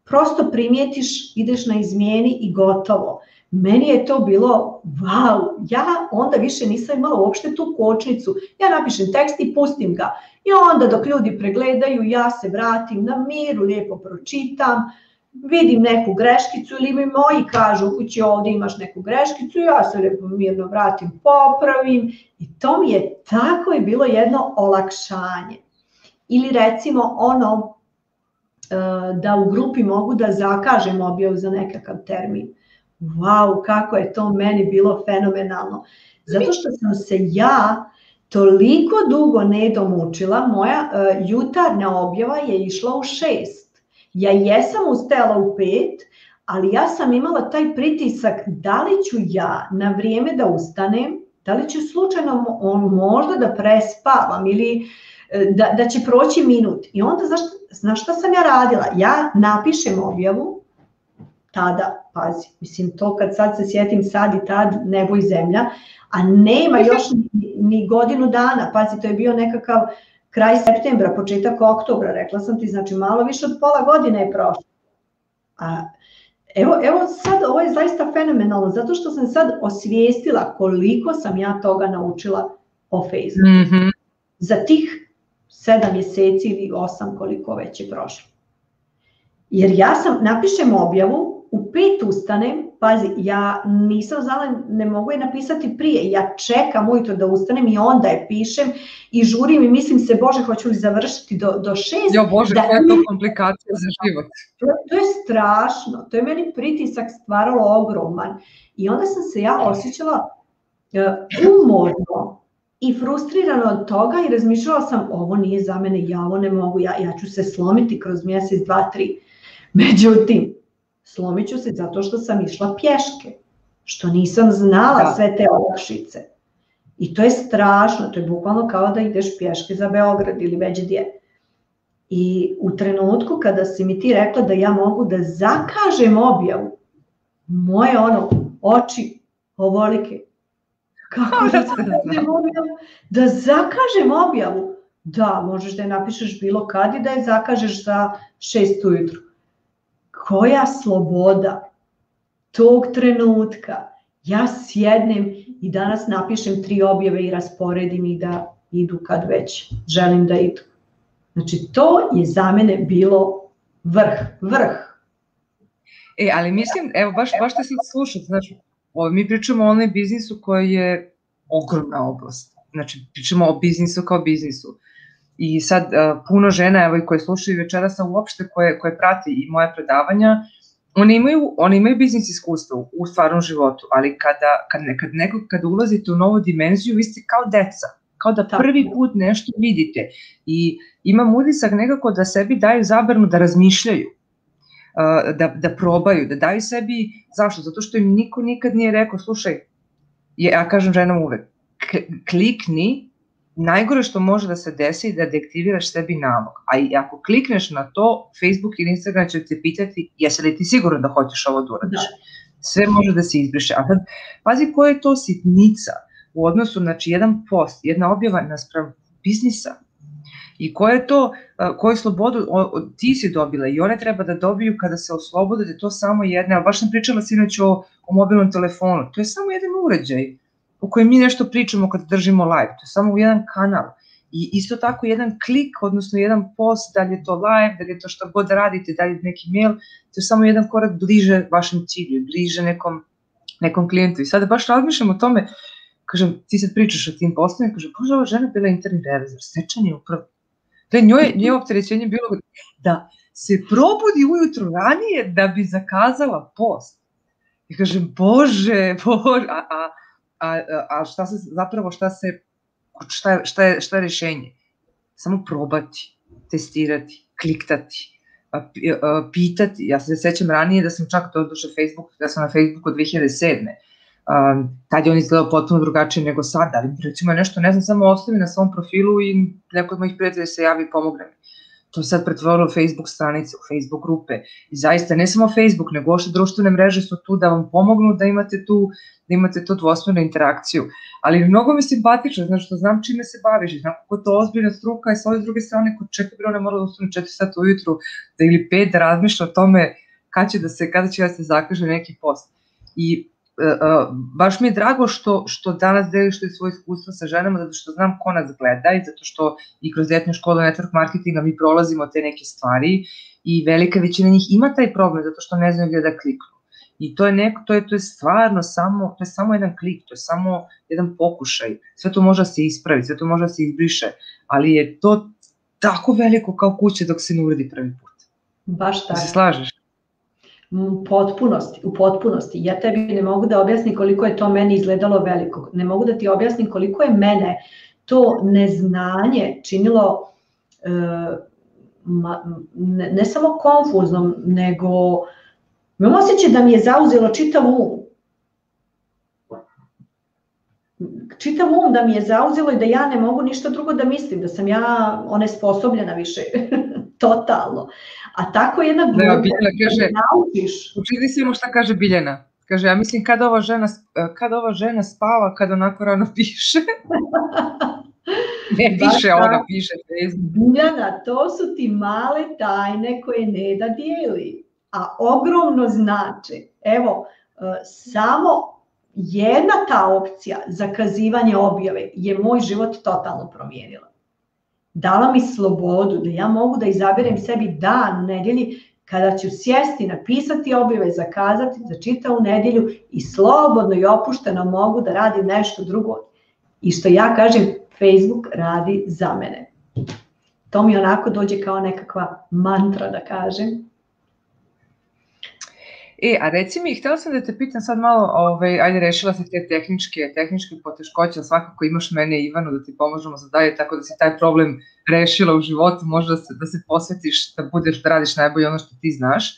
Prosto primijetiš, ideš na izmijeni i gotovo. Meni je to bilo wow, ja onda više nisam imala uopšte tu kočnicu. Ja napišem tekst i pustim ga. I onda dok ljudi pregledaju, ja se vratim na miru, lijepo pročitam, vidim neku greškicu ili mi moji kažu kući ovdje imaš neku greškicu, ja se lijepo mirno vratim, popravim i to mi je tako je bilo jedno olakšanje. Ili recimo ono da u grupi mogu da zakažem objavu za nekakav termin. Wow, kako je to meni bilo fenomenalno. Zato što sam se ja toliko dugo nedom učila, moja jutarnja objava je išla u 6. Ja jesam ustajala u 5, ali ja sam imala taj pritisak da li ću ja na vrijeme da ustanem, da li ću slučajno možda da prespavam ili da će proći minut. I onda znaš šta sam ja radila? Ja napišem objavu, tada, pazi, mislim to kad sad se sjetim sad i tad nebo i zemlja, a nema još ni godinu dana, pazi to je bio nekakav kraj septembra, početak oktobra, rekla sam ti, znači malo više od pola godine je prošlo. A evo sad ovo je zaista fenomenalno, zato što sam sad osvijestila koliko sam ja toga naučila o Facebooku. Za tih 7 mjeseci ili 8 koliko već je prošlo. Jer ja napišem objavu, u 5 ustanem, pazi, ja nisam znala, ne mogu je napisati prije, ja čekam ujutro da ustanem i onda je pišem i žurim i mislim se, Bože, hoću li završiti do 6. Jo Bože, koja je to komplikacija za život. To je strašno, to je meni pritisak stvaralo ogroman i onda sam se ja osjećala umorno i frustrirana od toga i razmišljala sam, ovo nije za mene, ja ovo ne mogu, ja ću se slomiti kroz mjesec, 2, 3. Međutim, slomit ću se zato što sam išla pješke, što nisam znala sve te olakšice. I to je strašno, to je bukvalno kao da ideš pješke za Beograd ili već gdje. I u trenutku kada si mi ti rekla da ja mogu da zakažem objavu, moje oči ovolike, kako da zakažem objavu? Da zakažem objavu? Da, možeš da je napišeš bilo kad i da je zakažeš za 6 ujutru. Koja sloboda tog trenutka. Ja sjednem i danas napišem 3 objave i rasporedim ih da idu kad već želim da idu. Znači to je za mene bilo vrh. Ali mislim, evo baš te sad slušati, znači mi pričamo o onoj biznisu koji je ogromna oblast. Znači pričamo o biznisu kao biznisu. I sad puno žena, evo i koje slušaju večeras, a uopšte koje prati i moje predavanja, oni imaju biznis iskustvo u stvarnom životu, ali kada ulazite u novu dimenziju, vi ste kao deca, kao da prvi put nešto vidite i imam utisak nekako da sebi daju zabranu da razmišljaju, da probaju, da daju sebi, zašto? Zato što im niko nikad nije rekao, slušaj, ja kažem ženama uvek, klikni, najgore što može da se desi da deaktiviraš sebi nalog, a i ako klikneš na to, Facebook ili Instagram će te pitati jesi li ti sigurno da hoćeš ovo da uradiš. Sve može da se izbriše. A sad, pazi koja je to sitnica u odnosu, znači jedan post, jedna objava naspram biznisa. I koju slobodu ti si dobila i one treba da dobiju kada se oslobode, da je to samo jedna, baš sam pričala sinoć o mobilnom telefonu, to je samo jedan uređaj u kojem mi nešto pričamo kada držimo live, to je samo jedan kanal. I isto tako jedan klik, odnosno jedan post, da li je to live, da li je to što god radite, da li je neki mail, to je samo jedan korak bliže vašem cilju, bliže nekom klijentu. I sada baš razmišljam o tome, kažem, ti sad pričaš o tim poslovima, kažem, bože, ova žena bila interni revizor, stečajni upravnik. Njoj opterećenje bilo da se probudi ujutru ranije da bi zakazala post. I kažem, bože, a šta je rešenje? Samo probati, testirati, kliktati, pitati. Ja se sećam ranije da sam čak doduše Facebook, da sam na Facebooku od 2007. Tad je on izgledao potpuno drugačije nego sad, ali recimo nešto, ne znam, samo ostavim na svom profilu i neko od mojih prijatelja se javi i pomogne mi. To sad pretvorilo u Facebook stranice, u Facebook grupe. I zaista ne samo Facebook, nego ošte društvene mreže su tu da vam pomognu da imate tu dvosmernu interakciju. Ali mnogo mi simpatično, znači što znam čime se baviš, znam kako to ozbiljna struka i s ove druge strane, ko čeka bilo ne mora da ustane 4 sata ujutru ili 5 da razmišlja o tome kada će da se zakaže neki post. I baš mi je drago što danas deliš svoje iskustvo sa ženama, zato što znam ko nas gleda i zato što i kroz Ljetnu školu network marketinga mi prolazimo te neke stvari i velika većina njih ima taj problem zato što ne znaju gdje da kliknu. I to je stvarno samo jedan klik, to je samo jedan pokušaj. Sve to može da se ispravi, sve to može da se izbriše, ali je to tako veliko kao kuće dok se ne uredi prvi put. Baš tako. Da se slažeš? U potpunosti. Ja tebi ne mogu da objasnim koliko je to meni izgledalo veliko. Ne mogu da ti objasnim koliko je mene to neznanje činilo ne samo konfuznom, nego imam osjećaj da mi je zauzelo čitav um. Čitav um da mi je zauzelo i da ja ne mogu ništa drugo da mislim, da sam ja onesposobljena više, totalno. A tako jedna Biljana kaže, učini se mu šta kaže Biljana. Kaže, ja mislim kad ova žena spava, kad onako rano piše. Ne piše, ona piše. Biljana, to su ti male tajne koje Neda dijeli, a ogromno znači. Evo, samo jedna ta opcija, zakazivanje objave, je moj život totalno promijenila. Dala mi slobodu da ja mogu da izaberem sebi dan u nedjelji kada ću sjesti, napisati objave, zakazati za čitavu nedjelju i slobodno i opušteno mogu da radim nešto drugo. I što ja kažem, Facebook radi za mene. To mi onako dođe kao nekakva mantra da kažem. A reci mi, htjela sam da te pitam sad malo, ajde rešila se te tehničke poteškoće, svakako imaš mene i Ivanu da ti pomožemo za dalje, tako da si taj problem rešila u životu, možda da se posvetiš, da radiš najbolje ono što ti znaš.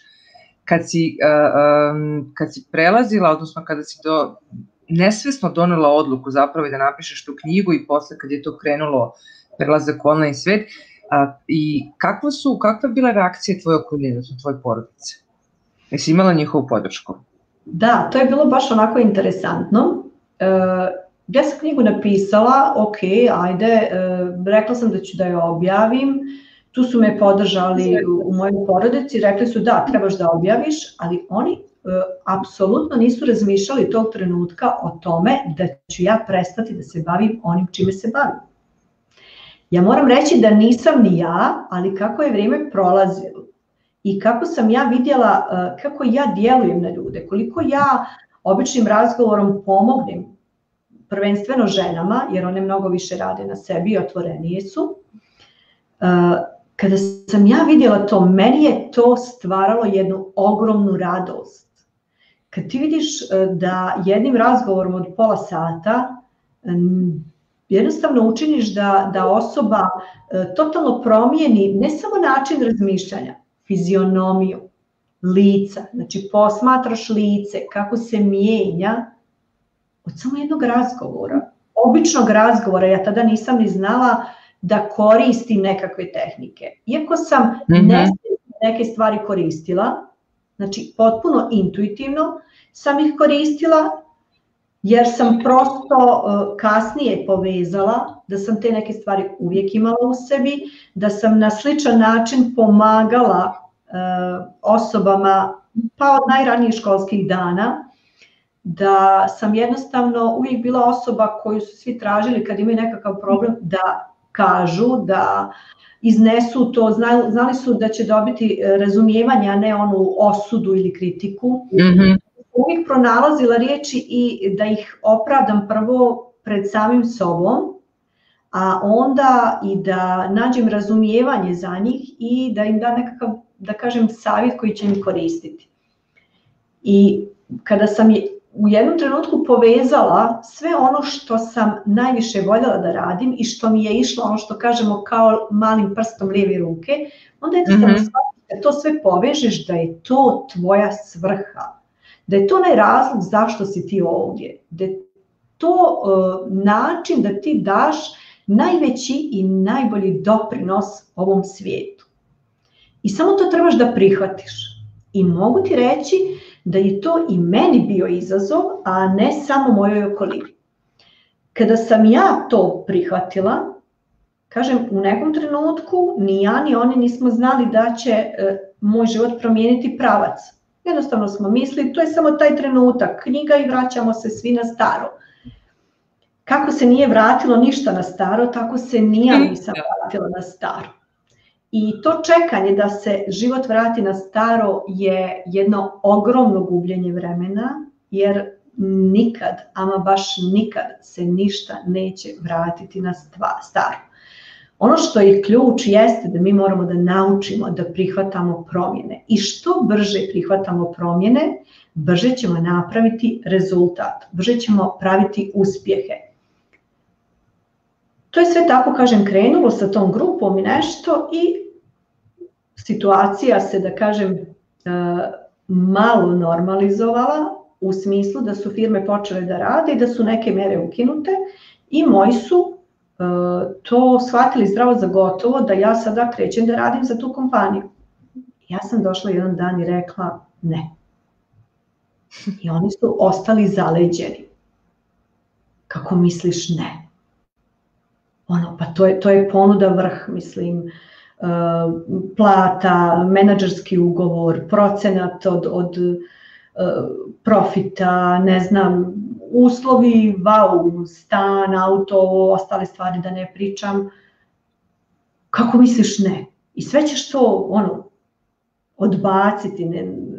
Kad si prelazila, odnosno kada si nesvesno donela odluku zapravo i da napišeš tu knjigu i posle kad je to krenulo prelazak u online svet, i kakva je bila reakcija tvoje okoline, odnosno tvoje porodice? Jesi imala njihovu podršku? Da, to je bilo baš onako interesantno. Ja sam knjigu napisala, ok, ajde, rekla sam da ću da je objavim, tu su me podržali u mojoj porodici, rekli su da, trebaš da objaviš, ali oni apsolutno nisu razmišljali tog trenutka o tome da ću ja prestati da se bavim onim čime se bavim. Ja moram reći da nisam ni ja, ali kako je vrijeme prolazilo i kako sam ja vidjela kako ja djelujem na ljude, koliko ja običnim razgovorom pomognem prvenstveno ženama, jer one mnogo više rade na sebi i otvorenije su. Kada sam ja vidjela to, meni je to stvaralo jednu ogromnu radost. Kad ti vidiš da jednim razgovorom od pola sata jednostavno učiniš da osoba totalno promijeni ne samo način razmišljanja, fizionomiju, lica, znači posmatraš lice, kako se mijenja od samo jednog razgovora, običnog razgovora. Ja tada nisam ni znala da koristim nekakve tehnike. Iako sam neke stvari koristila, znači potpuno intuitivno sam ih koristila, jer sam prosto kasnije povezala da sam te neke stvari uvijek imala u sebi, da sam na sličan način pomagala osobama pa od najranijih školskih dana, da sam jednostavno uvijek bila osoba koju su svi tražili kad imaju nekakav problem da kažu, da iznesu to, znali su da će dobiti razumijevanje, a ne onu osudu ili kritiku. Uvijek pronalazila riječi i da ih opravdam prvo pred samim sobom, a onda i da nađem razumijevanje za njih i da im da nekakav, da kažem, savjet koji će im koristiti. I kada sam u jednom trenutku povezala sve ono što sam najviše voljela da radim i što mi je išlo, ono što kažemo kao malim prstom lijeve ruke, onda jednostavno da to sve povežeš, da je to tvoja svrha, da je to onaj razlog zašto si ti ovdje, da je to način da ti daš najveći i najbolji doprinos ovom svijetu. I samo to trebaš da prihvatiš. I mogu ti reći da je to i meni bio izazov, a ne samo mojoj okolini. Kada sam ja to prihvatila, kažem, u nekom trenutku ni ja ni oni nismo znali da će moj život promijeniti pravac. Jednostavno smo mislili, to je samo taj trenutak, knjiga i vraćamo se svi na staro. Kako se nije vratilo ništa na staro, tako se ni ja nisam vratila na staro. I to čekanje da se život vrati na staro je jedno ogromno gubljenje vremena, jer nikad, ama baš nikad se ništa neće vratiti na staro. Ono što je ključ jeste da mi moramo da naučimo da prihvatamo promjene. I što brže prihvatamo promjene, brže ćemo napraviti rezultat, brže ćemo praviti uspjehe. To je sve tako, kažem, krenulo sa tom grupom i nešto i situacija se, da kažem, malo normalizovala u smislu da su firme počele da rade i da su neke mere ukinute i moji su to shvatili zdravo za gotovo da ja sada krećem da radim za tu kompaniju. Ja sam došla jedan dan i rekla ne. I oni su ostali zaleđeni. Kako misliš ne? Pa to je ponuda vrh, mislim, plata, menadžerski ugovor, procenat od profita, ne znam, uslovi, wow, stan, auto, ostale stvari da ne pričam. Kako misliš ne? I sve ćeš to odbaciti,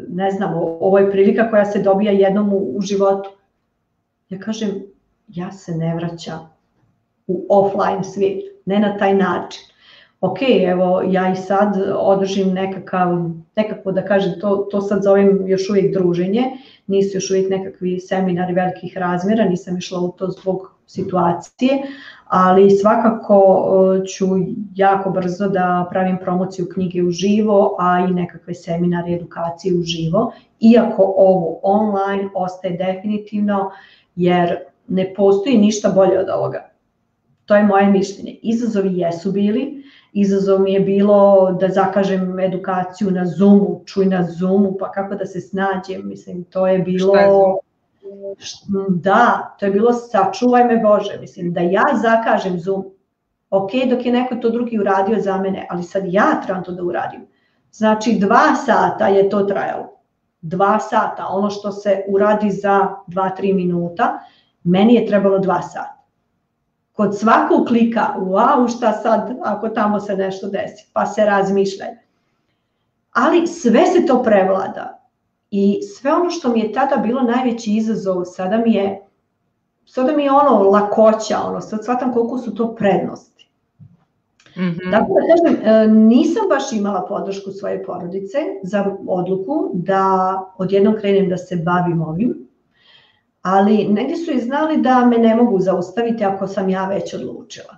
ne znam, ovo je prilika koja se dobija jednom u životu. Ja kažem, ja se ne vraćam u offline svijet, ne na taj način. Ok, evo ja i sad održim nekakvo, da kažem, to sad zovem još uvijek druženje, nisu još uvijek nekakvi seminari velikih razmjera, nisam išla u to zbog situacije, ali svakako ću jako brzo da pravim promociju knjige uživo, a i nekakve seminare, edukacije uživo, iako ovo online ostaje definitivno, jer ne postoji ništa bolje od ovoga. To je moje mišljenje. Izazovi jesu bili, izazov mi je bilo da zakažem edukaciju na Zoomu, čuj na Zoomu, pa kako da se snađem, mislim, to je bilo... Da, to je bilo sačuvaj me Bože, mislim, da ja zakažem Zoom, ok, dok je neko to drugi uradio za mene, ali sad ja trebam to da uradim. Znači 2 sata je to trajalo, 2 sata, ono što se uradi za 2-3 minuta, meni je trebalo 2 sata. Kod svakog klika, wow, šta sad ako tamo se nešto desi, pa se razmišljaj. Ali sve se to prevlada. I sve ono što mi je tada bilo najveći izazov, sada mi je lakoća, sad shvatam koliko su to prednosti. Tako da kažem, nisam baš imala podršku svoje porodice za odluku da odjednom krenem da se bavim ovim, ali negdje su i znali da me ne mogu zaustaviti ako sam ja već odlučila.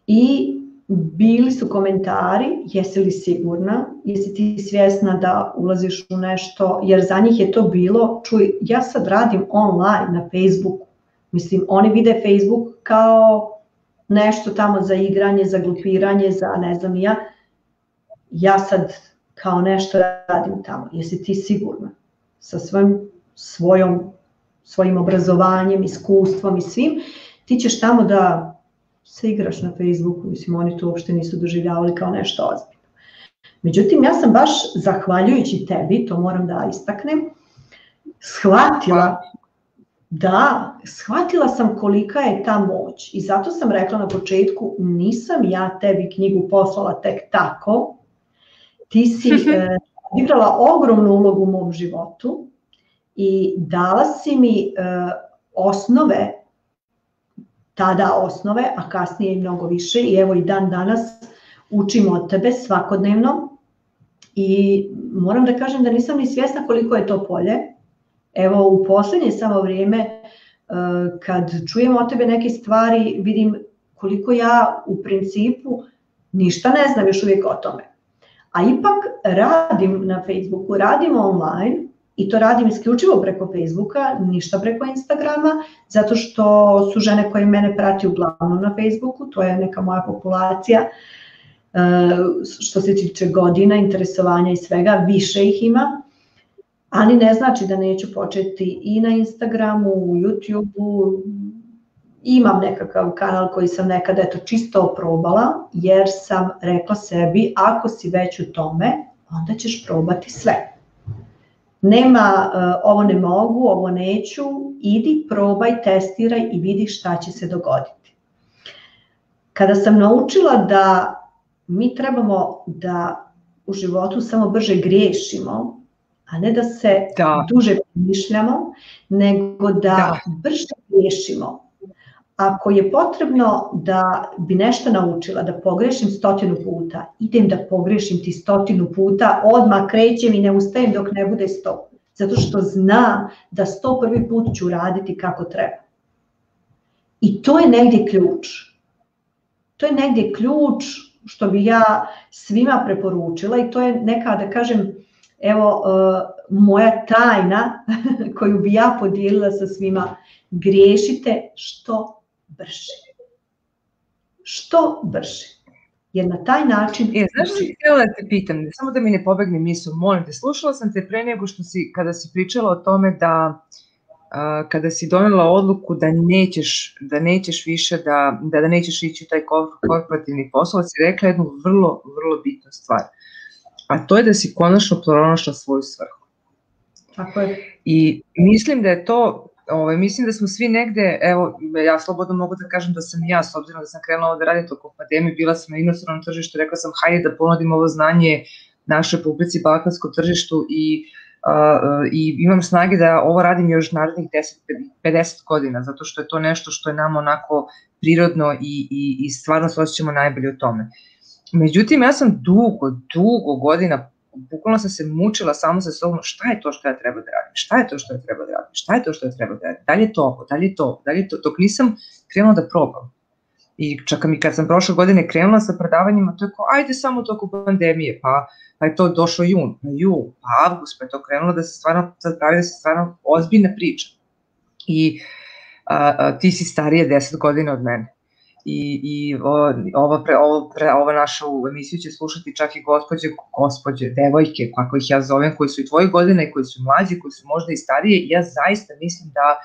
I bili su komentari, jesi li sigurna, jesi ti svjesna da ulaziš u nešto, jer za njih je to bilo, čuj, ja sad radim online na Facebooku, mislim, oni vide Facebook kao nešto tamo za igranje, za glupiranje, za ne znam ja sad kao nešto radim tamo, jesi ti sigurna sa svojom svojim obrazovanjem, iskustvom i svim, ti ćeš tamo da se igraš na Facebooku, mislim, oni to uopšte nisu doživljavali kao nešto ozbiljno. Međutim, ja sam baš, zahvaljujući tebi, to moram da istaknem, shvatila sam kolika je ta moć i zato sam rekla na početku, nisam ja tebi knjigu poslala tek tako, ti si igrala ogromnu ulogu u mom životu i dala si mi osnove, tada osnove, a kasnije i mnogo više i evo i dan danas učim od tebe svakodnevno i moram da kažem da nisam ni svjesna koliko je to polje. Evo u posljednje samo vrijeme kad čujem od tebe neke stvari vidim koliko ja u principu ništa ne znam još uvijek o tome. A ipak radim na Facebooku, radim online i to radim isključivo preko Facebooka, ništa preko Instagrama, zato što su žene koje mene prati uglavnom na Facebooku, to je neka moja populacija. Što se tiče godina, interesovanja i svega, više ih ima, ali ne znači da neću početi i na Instagramu, u YouTubeu, imam nekakav kanal koji sam nekada čisto oprobala, jer sam rekla sebi, ako si već u tome, onda ćeš probati sve. Nema ovo ne mogu, ovo neću, idi, probaj, testiraj i vidi šta će se dogoditi. Kada sam naučila da mi trebamo da u životu samo brže griješimo, a ne da se duže mišljamo, nego da brže griješimo. Ako je potrebno da bi nešto naučila, da pogrešim 100 puta, idem da pogrešim ti 100 puta, odmah krećem i ne ustajem dok ne bude 100. Zato što znam da 101. put ću raditi kako treba. I to je negdje ključ. To je negdje ključ što bi ja svima preporučila i to je neka, da kažem, evo, moja tajna koju bi ja podijelila sa svima. Griješite što brže. Što brže. Jer na taj način... Znaš što htjela da te pitam, samo da mi ne pobegne misao, molim te, slušala sam te pre nego što kada si pričala o tome da kada si donela odluku da nećeš više, da nećeš ići u taj korporativni posao, si rekla jednu vrlo, vrlo bitnu stvar. A to je da si konačno pronašla svoju svrhu. Tako je. I mislim da je to... mislim da smo svi negde, evo, ja slobodno mogu da kažem da sam ja, s obzirom da sam krenula ovo da radim tokom pandemije, bila sam na inostranom tržištu, rekla sam hajde da ponudim ovo znanje našoj publici, balkanskom tržištu i imam snage da ovo radim još narednih 50 godina, zato što je to nešto što je nama onako prirodno i stvarno se osjećamo najbolje u tome. Međutim, ja sam dugo godina bukvalno sam se mučila samo sa sobom, šta je to što ja treba da radim, šta je to što ja treba da radim, šta je to što ja treba da radim, da li je to ovo, da li je to, dok nisam krenula da probam. I čak i kad sam prošle godine krenula sa predavanjima, to je kao, ajde samo toku pandemije, pa je to došao jun, pa avgust, pa je to krenulo da se stvarno ozbiljna priča. I ti si starije 10 godina od mene. I ova naša emisiju će slušati čak i gospođe, devojke, kako ih ja zovem, koji su i tvoje godine, koji su mlađi, koji su možda i starije. Ja zaista mislim da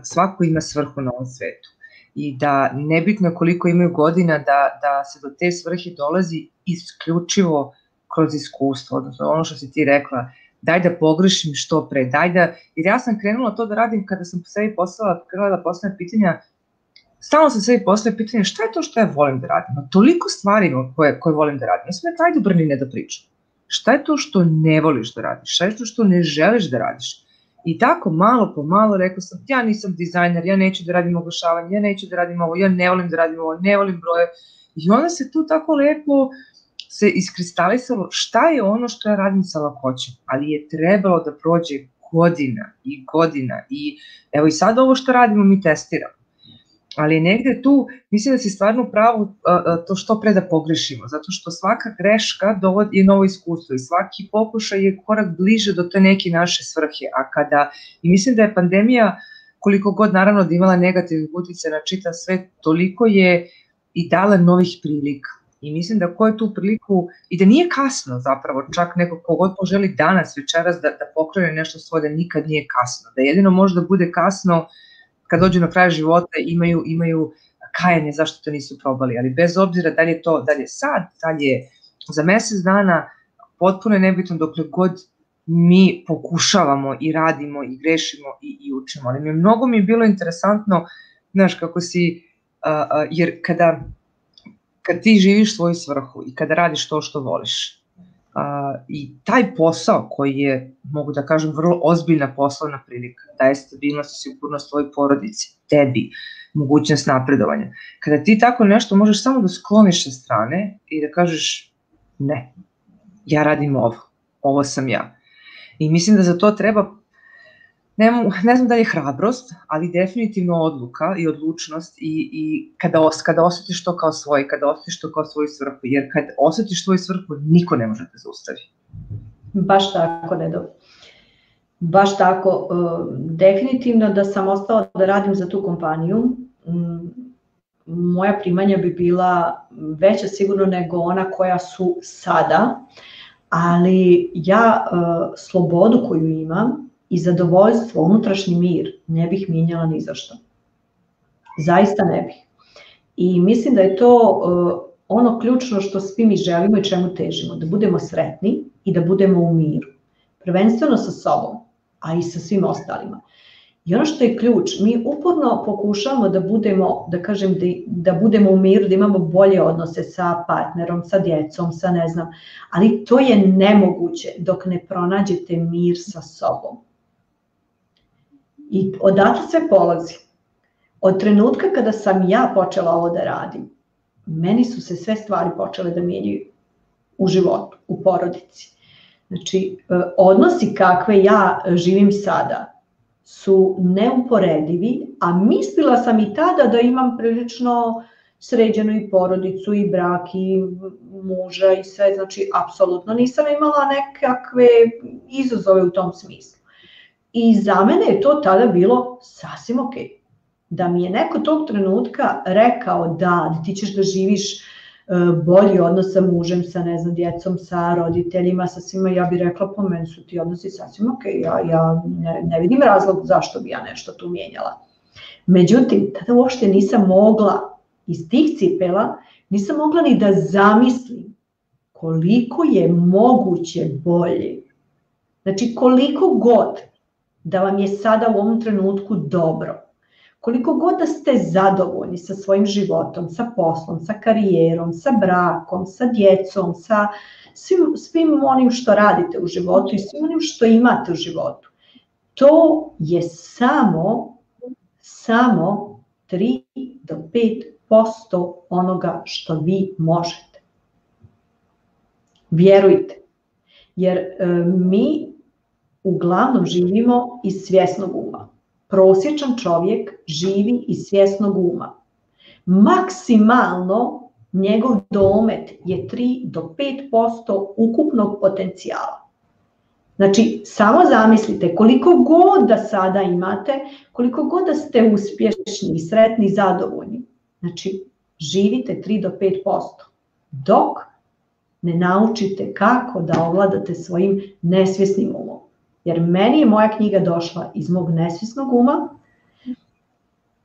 svako ima svrhu na ovom svetu. I da nebitno koliko imaju godina, da se do te svrhe dolazi isključivo kroz iskustvo. Odnosno ono što si ti rekla, daj da pogrešim što pre, jer ja sam krenula to da radim kada sam po sebi krenula da postavljam pitanja. Stalno sam sebi postavljala pitanje šta je to što ja volim da radim. Toliko stvari koje volim da radim. Ja sam rekla, ajde Brnine da pričam. Šta je to što ne voliš da radiš? Šta je to što ne želiš da radiš? I tako malo po malo rekla sam, ja nisam dizajner, ja neću da radim oglašavanje, ja neću da radim ovo, ja ne volim da radim ovo, ne volim broje. I onda se tu tako lepo se iskristalisalo šta je ono što ja radim sa lakoćem. Ali je trebalo da prođe godina i godina. I evo i sad ovo što radimo mi testiramo. Ali negde tu, mislim da si stvarno pravo to što pre da pogrešimo, zato što svaka greška je novo iskustvo i svaki pokušaj je korak bliže do te neke naše svrhe, i mislim da je pandemija, koliko god naravno da imala negativnih uticaja na čitav svet, toliko je i dala novih prilika. I mislim da ko je tu priliku, i da nije kasno zapravo, čak neko kogod poželi danas, večeras da pokrene nešto svoje, da nikad nije kasno. Da jedino može da bude kasno kad dođu na kraj života, imaju kajanje zašto to nisu probali, ali bez obzira da li je to, da li je sad, da li je za mesec dana, potpuno je nebitno dokle god mi pokušavamo i radimo i grešimo i učimo. Ali mnogo mi je bilo interesantno, znaš, kako si, jer kad ti živiš svoju svrhu i kada radiš to što voliš, i taj posao koji je, mogu da kažem, vrlo ozbiljna poslovna prilika, daje stabilnost i sigurnost tvojoj porodici, tebi, mogućnost napredovanja. Kada ti tako nešto možeš samo da skloniš sa strane i da kažeš ne, ja radim ovo sam ja. I mislim da za to treba, ne znam da li je hrabrost, ali definitivno odluka i odlučnost i kada osjetiš to kao svoje, kada osjetiš to kao svoju svrhu, jer kad osjetiš svoju svrhu, niko ne može te zaustavi. Baš tako, Nedo. Baš tako. Definitivno da sam ostala da radim za tu kompaniju, moja primanja bi bila veća sigurno nego ona koja su sada, ali ja slobodu koju imam i zadovoljstvo, unutrašnji mir ne bih mijenjala ni za što. Zaista ne bih. I mislim da je to ono ključno što svi mi želimo i čemu težimo, da budemo sretni i da budemo u miru. Prvenstveno sa sobom, a i sa svim ostalima. I ono što je ključ, mi uporno pokušamo da budemo, da kažem, da budemo u miru, da imamo bolje odnose sa partnerom, sa djecom, sa ne znam, ali to je nemoguće dok ne pronađete mir sa sobom. I odatle sve polazi. Od trenutka kada sam ja počela ovo da radim, meni su se sve stvari počele da mijenjaju u životu, u porodici. Znači, odnosi kakve ja živim sada su neuporedivi, a mislila sam i tada da imam prilično sređenu i porodicu i brak i muža i sve, znači apsolutno nisam imala nekakve izazove u tom smislu. I za mene je to tada bilo sasvim ok. Da mi je neko tog trenutka rekao da ti ćeš da živiš bolji odnos sa mužem, sa ne znam, djecom, sa roditeljima, sa svima, ja bih rekla po meni su ti odnosi sasvim ok, ja ne vidim razlog zašto bi ja nešto tu mijenjala. Međutim, tada uopšte nisam mogla iz tih cipela, nisam mogla ni da zamislim koliko je moguće bolje. Znači koliko god da vam je sada u ovom trenutku dobro, koliko god da ste zadovoljni sa svojim životom, sa poslom, sa karijerom, sa brakom, sa djecom, sa svim onim što radite u životu i svim onim što imate u životu, to je samo 3 do 5% onoga što vi možete. Vjerujte, jer mi uglavnom živimo iz svjesnog uma. Prosječan čovjek živi iz svjesnog uma. Maksimalno njegov domet je 3 do 5% ukupnog potencijala. Znači, samo zamislite koliko god da sada imate, koliko god da ste uspješni, sretni, zadovoljni. Znači, živite 3 do 5%. Dok ne naučite kako da ovladate svojim nesvjesnim umom. Jer meni je moja knjiga došla iz mog nesvjesnog uma,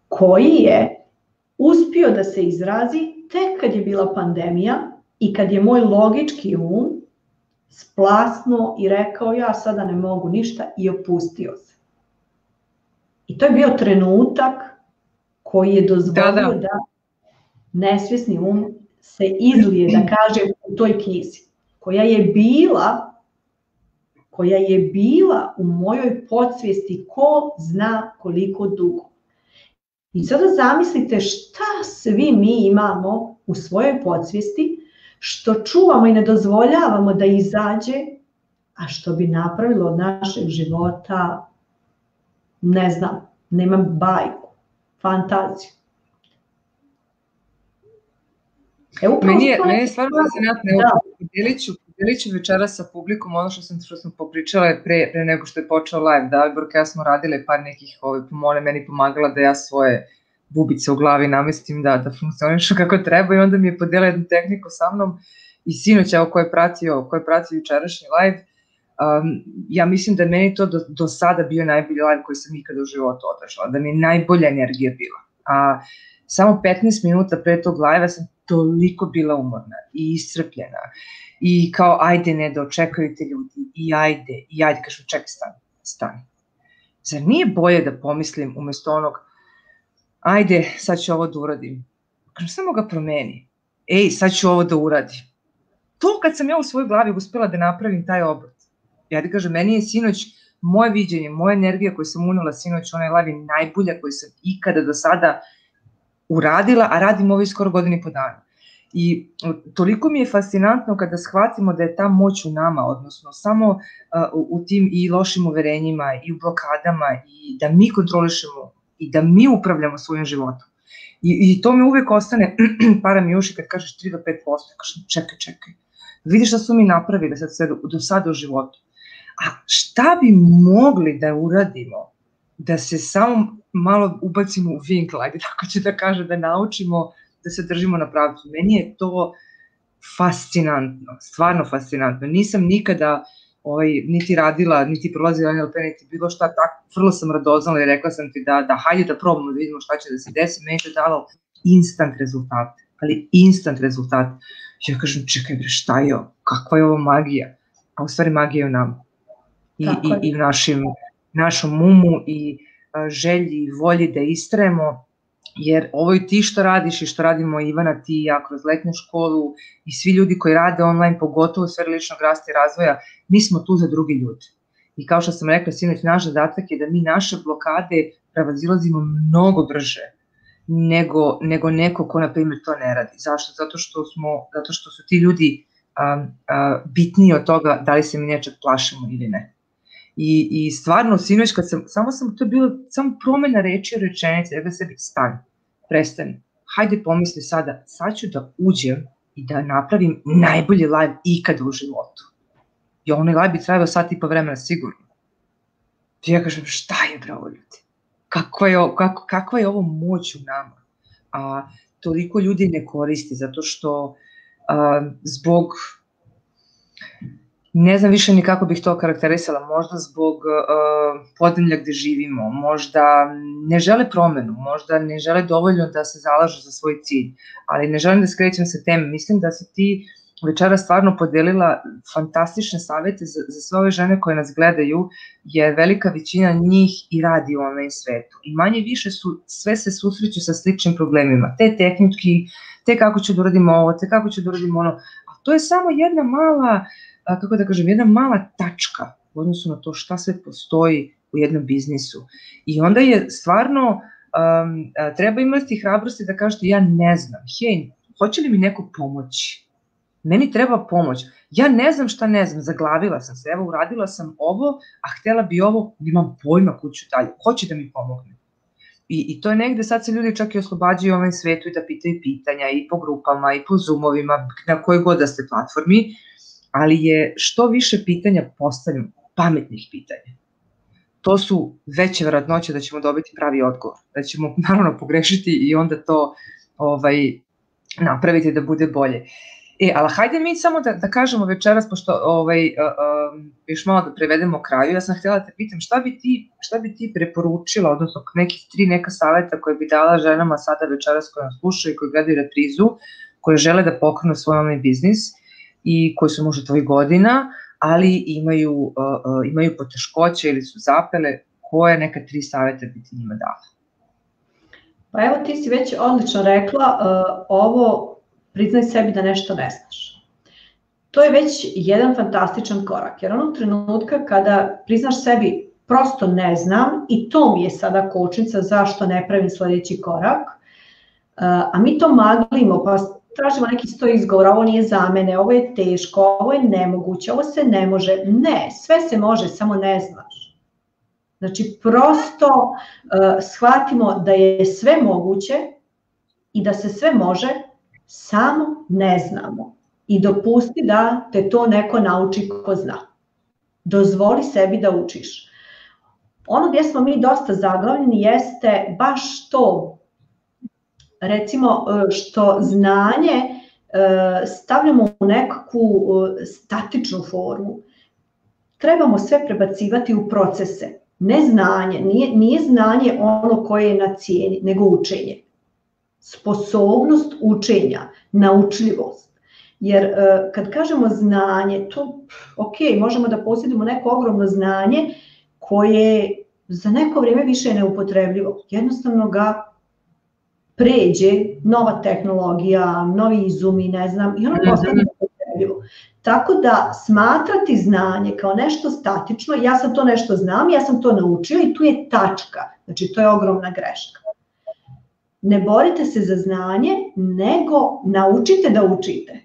koji je uspio da se izrazi tek kad je bila pandemija i kad je moj logički um splasnuo i rekao ja sada ne mogu ništa i opustio se. I to je bio trenutak koji je dozvolio da nesvjesni um se izlije, da kažem, u toj knjizi, koja je bila u mojoj podsvijesti ko zna koliko dugo. I sada zamislite šta svi mi imamo u svojoj podsvijesti, što čuvamo i ne dozvoljavamo da izađe, a što bi napravilo od našeg života, ne znam, nemam bajku, fantaziju. Meni je stvarno fascinantno. Podelit ću večera sa publikom ono što sam popričala pre nego što je počeo live. Da, Borka, ja smo radile par nekih, meni pomagala da ja svoje bubice u glavi namestim da funkcionišu kako treba i onda mi je podijela jednu tehniku sa mnom i sinoć, evo ko je pratio jučerašnji live, ja mislim da je meni to do sada bio najbolji live koji sam ikada u životu održala, da mi je najbolja energija bila. A samo 15 minuta pre tog live sam toliko bila umorna i iscrpljena i kao ajde ne da očekaju te ljudi i ajde, kažu čekaj stani. Zar nije bolje da pomislim umesto onog ajde sad ću ovo da uradim, kažem samo ga promeni, sad ću ovo da uradim. To kad sam ja u svojoj glavi uspela da napravim taj obrt, ja da kažem, meni je sinoć moje viđenje, moja energija koju sam unela sinoć, onaj live je najbolja koju sam ikada do sada uradila, a radim ovo skoro godinu i po dana. I toliko mi je fascinantno kada shvatimo da je ta moć u nama, odnosno samo u tim i lošim uverenjima i u blokadama i da mi kontrolišemo i da mi upravljamo svojim životom. I to mi uvek ostane para mi uši kad kažeš 3 do 5%, kažem čekaj, vidiš šta su mi napravili do sada u životu. A šta bi mogli da uradimo da se samo malo ubacimo u vinkl, ajde tako ću da kažem, da naučimo da se držimo na pravcu. Meni je to fascinantno, stvarno fascinantno. Nisam nikada niti radila, niti prolazila NLP, niti bilo šta tako. Vrlo sam radoznala i rekla sam ti da hajde da probamo da vidimo šta će da se desi. Meni je dalo instant rezultat, ali instant rezultat. Ja kažem, čekaj bre, šta je ovo? Kakva je ovo magija? A u stvari magija je u nama. I u našom umu i želji i volji da istrajemo, jer ovo i ti što radiš i što radimo Ivana, ti i ja kroz letnju školu i svi ljudi koji rade online, pogotovo u sferi ličnog rasta i razvoja, mi smo tu za drugi ljudi. I kao što sam rekla sinoć, naš zadatak je da mi naše blokade prevazilazimo mnogo brže nego neko ko, na primjer, to ne radi. Zašto? Zato što su ti ljudi bitniji od toga da li se mi nečeg plašimo ili ne. I stvarno, sinoć, kad to je bilo samo promena reči i rečenice, da sebi stani, prestani, hajde pomisli sada, sad ću da uđem i da napravim najbolji live ikada u životu. I onaj live bi trajao sat i po vremena sigurno. I ja kažem, šta je bre ovo ljudi? Kakva je ovo moć u nama? A toliko ljudi ne koristi, zato što zbog... Ne znam više ni kako bih to karakterisala, možda zbog podneblja gde živimo, možda ne žele promenu, možda ne žele dovoljno da se zalažu za svoj cilj, ali ne želim da skrećem sa teme. Mislim da si ti večera stvarno podelila fantastične savete za sve ove žene koje nas gledaju, jer velika većina njih i radi u online svetu. I manje više sve se susreću sa sličnim problemima, te tehnički, te kako ću da uradim ovo, te kako ću da uradim ono, a to je samo jedna mala... kako da kažem, jedna mala tačka u odnosu na to šta sve postoji u jednom biznisu. I onda je stvarno, treba imati hrabrosti da kažete ja ne znam, hej, hoće li mi neko pomoći? Meni treba pomoć. Ja ne znam šta ne znam, zaglavila sam se, evo uradila sam ovo, a htela bi ovo, nemam pojma kuću dalje, hoće da mi pomogne. I to je negde, sad se ljudi čak i oslobađaju u ovom svetu i da pitaju pitanja i po grupama i po Zoomovima, na kojoj god da ste platformi, ali je što više pitanja postavljeno, pametnih pitanja. To su veće verovatnoće da ćemo dobiti pravi odgovor, da ćemo naravno pogrešiti i onda to napraviti da bude bolje. Ali hajde mi samo da kažemo večeras, pošto još malo da prevedemo kraju, ja sam htjela da te pitam šta bi ti preporučila, odnosno neka saveta koje bi dala ženama sada večeras koje nas slušaju i koji gledaju reprizu, koje žele da pokrenu svoj online biznis, i koji su možda tvojih godina, ali imaju poteškoće ili su zapele, koje neka 3 savjeta bi ti njima dala? Pa evo, ti si već odlično rekla, ovo priznaj sebi da nešto ne znaš. To je već jedan fantastičan korak, jer onog trenutka kada priznaš sebi prosto ne znam i to mi je sada kočnica zašto ne pravim sledeći korak, a mi to maglimo, pa tražimo neki 100 izgovora, ovo nije za mene, ovo je teško, ovo je nemoguće, ovo se ne može. Ne, sve se može, samo ne znaš. Znači, prosto shvatimo da je sve moguće i da se sve može, samo ne znamo. I dopusti da te to neko nauči ko zna. Dozvoli sebi da učiš. Ono gdje smo mi dosta zaglavljeni jeste baš to recimo što znanje stavljamo u nekakvu statičnu formu. Trebamo sve prebacivati u procese. Ne znanje, nije znanje ono koje je na cijeni, nego učenje. Sposobnost učenja, naučljivost. Jer kad kažemo znanje, to ok, možemo da posjedimo neko ogromno znanje koje za neko vrijeme više je neupotrebljivo. Jednostavno ga pređe nova tehnologija, novi izumi, ne znam, i ono postane neupotrebljivo. Tako da smatrati znanje kao nešto statično, ja sam to nešto znam, ja sam to naučio i tu je tačka. Znači to je ogromna greška. Ne borite se za znanje, nego naučite da učite.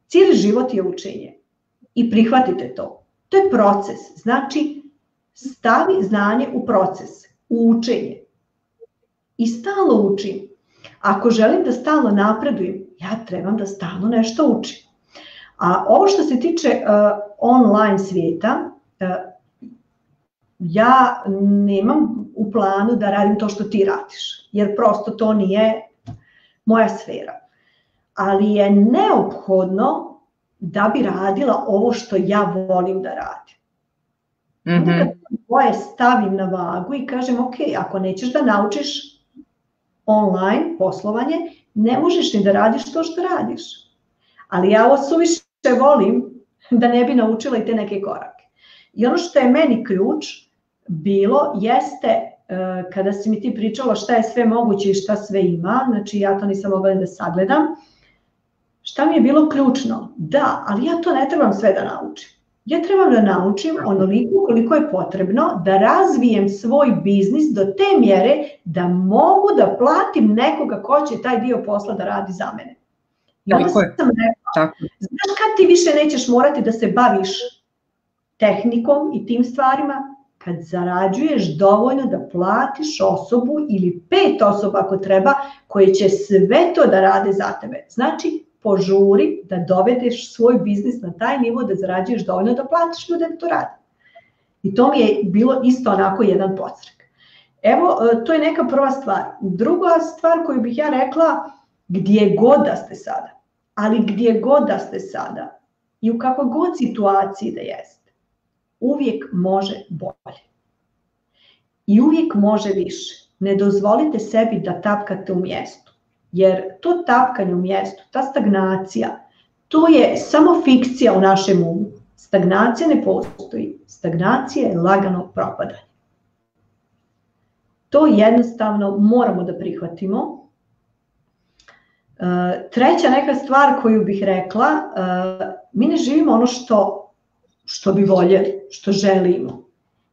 Cijeli život je učenje i prihvatite to. To je proces, znači stavi znanje u proces, u učenje. I stalno učim. Ako želim da stalno napredujem, ja trebam da stalno nešto učim. A ovo što se tiče online svijeta, ja nemam u planu da radim to što ti radiš, jer prosto to nije moja sfera. Ali je neophodno da bi radila ovo što ja volim da radim. Onda kad tvoje stavim na vagu i kažem, ok, ako nećeš da naučiš online poslovanje, ne možeš ni da radiš to što radiš. Ali ja ovo suviše volim da ne bi naučila i te neke korake. I ono što je meni ključ bilo jeste kada si mi ti pričala šta je sve moguće i šta sve ima, znači ja to nisam mogla da sagledam, šta mi je bilo ključno? Da, ali ja to ne trebam sve da naučim. Ja trebam da naučim onoliko koliko je potrebno da razvijem svoj biznis do te mjere da mogu da platim nekoga ko će taj dio posla da radi za mene. I onda sam rekla, znaš kad ti više nećeš morati da se baviš tehnikom i tim stvarima? Kad zarađuješ dovoljno da platiš osobu ili 5 osoba ako treba koje će sve to da rade za tebe. Znači, požuri da dovedeš svoj biznis na taj nivo da zarađuješ dovoljno da platiš ljude da to rade. I to mi je bilo isto onako jedan podstrek. Evo, to je neka prva stvar. Druga stvar koju bih ja rekla, gdje god da ste sada, ali gdje god da ste sada i u kakvoj god situaciji da jeste, uvijek može bolje. I uvijek može više. Ne dozvolite sebi da tapkate u mjestu. Jer to tapkanje u mjestu, ta stagnacija, to je samo fikcija u našem umu. Stagnacija ne postoji. Stagnacija je lagano propadanje. To jednostavno moramo da prihvatimo. Treća neka stvar koju bih rekla, mi ne živimo ono što bi voljeli, što želimo.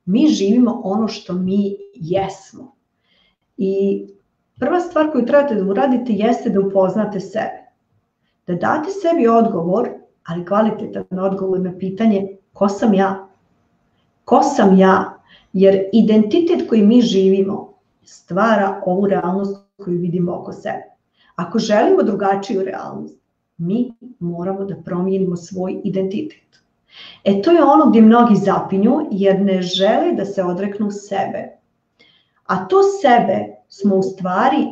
Mi živimo ono što mi jesmo. I prva stvar koju trebate da uradite jeste da upoznate sebe. Da date sebi odgovor, ali kvalitetan odgovor na pitanje ko sam ja? Ko sam ja? Jer identitet koji mi živimo stvara ovu realnost koju vidimo oko sebe. Ako želimo drugačiju realnost, mi moramo da promijenimo svoj identitet. To je ono gdje mnogi zapinju jer ne žele da se odreknu sebe. A to sebe smo u stvari,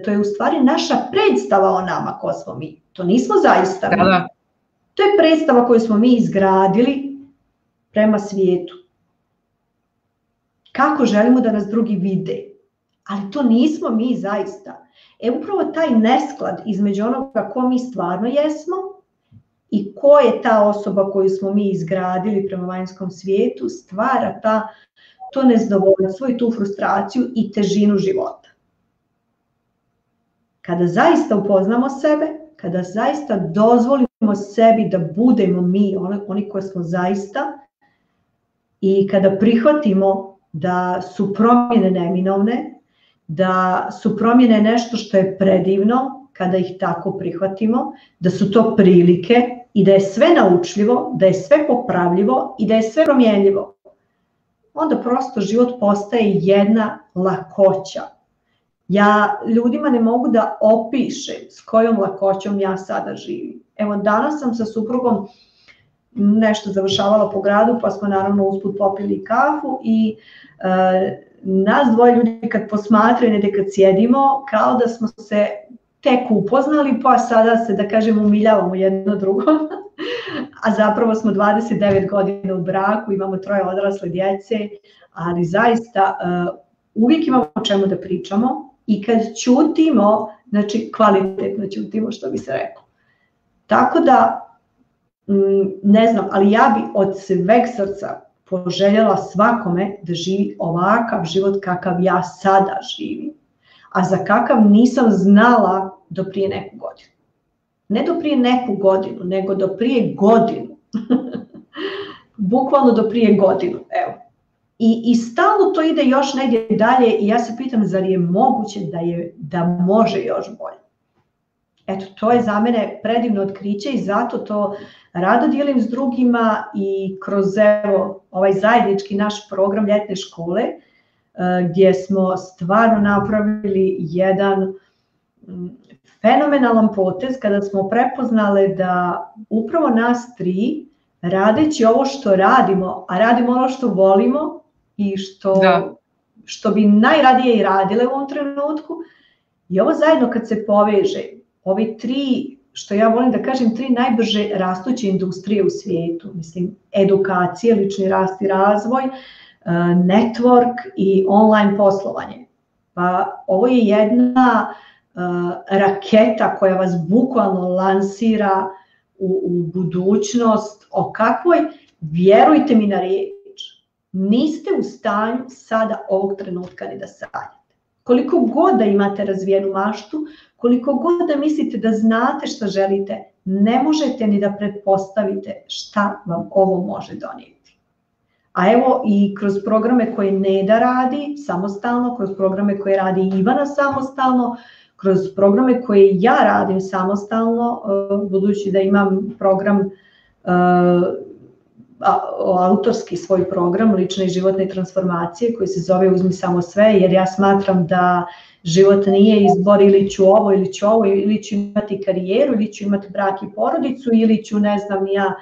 to je u stvari naša predstava o nama ko smo mi. To nismo zaista mi. To je predstava koju smo mi izgradili prema svijetu. Kako želimo da nas drugi vide. Ali to nismo mi zaista. Upravo taj nesklad između onoga ko mi stvarno jesmo i ko je ta osoba koju smo mi izgradili prema vanjskom svijetu stvara to nezadovoljstvo i tu frustraciju i težinu života. Kada zaista upoznamo sebe, kada zaista dozvolimo sebi da budemo mi, oni koji smo zaista, i kada prihvatimo da su promjene neminovne, da su promjene nešto što je predivno, kada ih tako prihvatimo, da su to prilike i da je sve naučljivo, da je sve popravljivo i da je sve promjenljivo. Onda prosto život postaje jedna lakoća. Ja ljudima ne mogu da opišem s kojom lakoćom ja sada živim. Evo, danas sam sa suprugom nešto završavala po gradu, pa smo naravno usput popili kafu i nas dvoje ljudi kad posmatraju, ne kad sjedimo, kao da smo se tek upoznali, pa sada se, da kažem, umiljavamo jedno drugo, a zapravo smo 29 godina u braku, imamo 3 odrasle djece, ali zaista uvijek imamo o čemu da pričamo i kad ćutimo, znači kvalitetno ćutimo, što bi se reklo. Tako da, ne znam, ali ja bi od sveg srca poželjela svakome da živi ovakav život kakav ja sada živim, a za kakav nisam znala do prije neku godinu. Ne do prije neku godinu, nego do prije godinu. Bukvalno do prije godinu, evo. I stalno to ide još negdje dalje i ja se pitam zar je moguće da može još bolje. Eto, to je za mene predivno otkriće i zato to rado dijelim s drugima i kroz evo, ovaj zajednički naš program ljetne škole gdje smo stvarno napravili jedan fenomenalan potez kada smo prepoznale da upravo nas 3 radeći ovo što radimo, a radimo ono što volimo i što bi najradije i radile u ovom trenutku i ovo zajedno kad se poveže, ovi 3, što ja volim da kažem, 3 najbrže rastuće industrije u svijetu, mislim edukacija, lični rast i razvoj, network i online poslovanje. Pa ovo je jedna raketa koja vas bukvalno lansira u budućnost, o kakvoj, vjerujte mi na riječ, niste u stanju sada ovog trenutka ni da sanjate. Koliko god da imate razvijenu maštu, koliko god da mislite da znate što želite, ne možete ni da pretpostavite šta vam ovo može donijeti. A evo i kroz programe koje Neda radi samostalno, kroz programe koje radi Ivana samostalno, kroz programe koje ja radim samostalno, budući da imam program, autorski svoj program lične i životne transformacije koji se zove Uzmi samo sve, jer ja smatram da život nije izbor ili ću ovo, ili ću imati karijeru, ili ću imati brak i porodicu, ili ću, ne znam, ja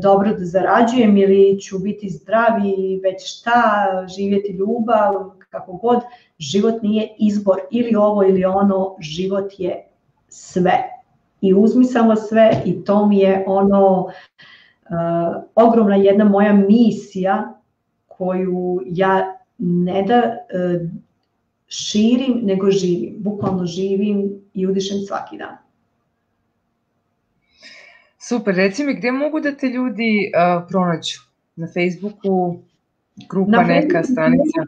dobro da zarađujem, ili ću biti zdrav i već šta, živjeti ljubav, kako god. Život nije izbor ili ovo ili ono, život je sve. I uzmi samo sve i to mi je ono ogromna jedna moja misija koju ja ne da širim, nego živim. Bukvalno živim i udišem svaki dan. Super, reci mi gdje mogu da te ljudi pronađu? Na Facebooku, grupa neka, stranica?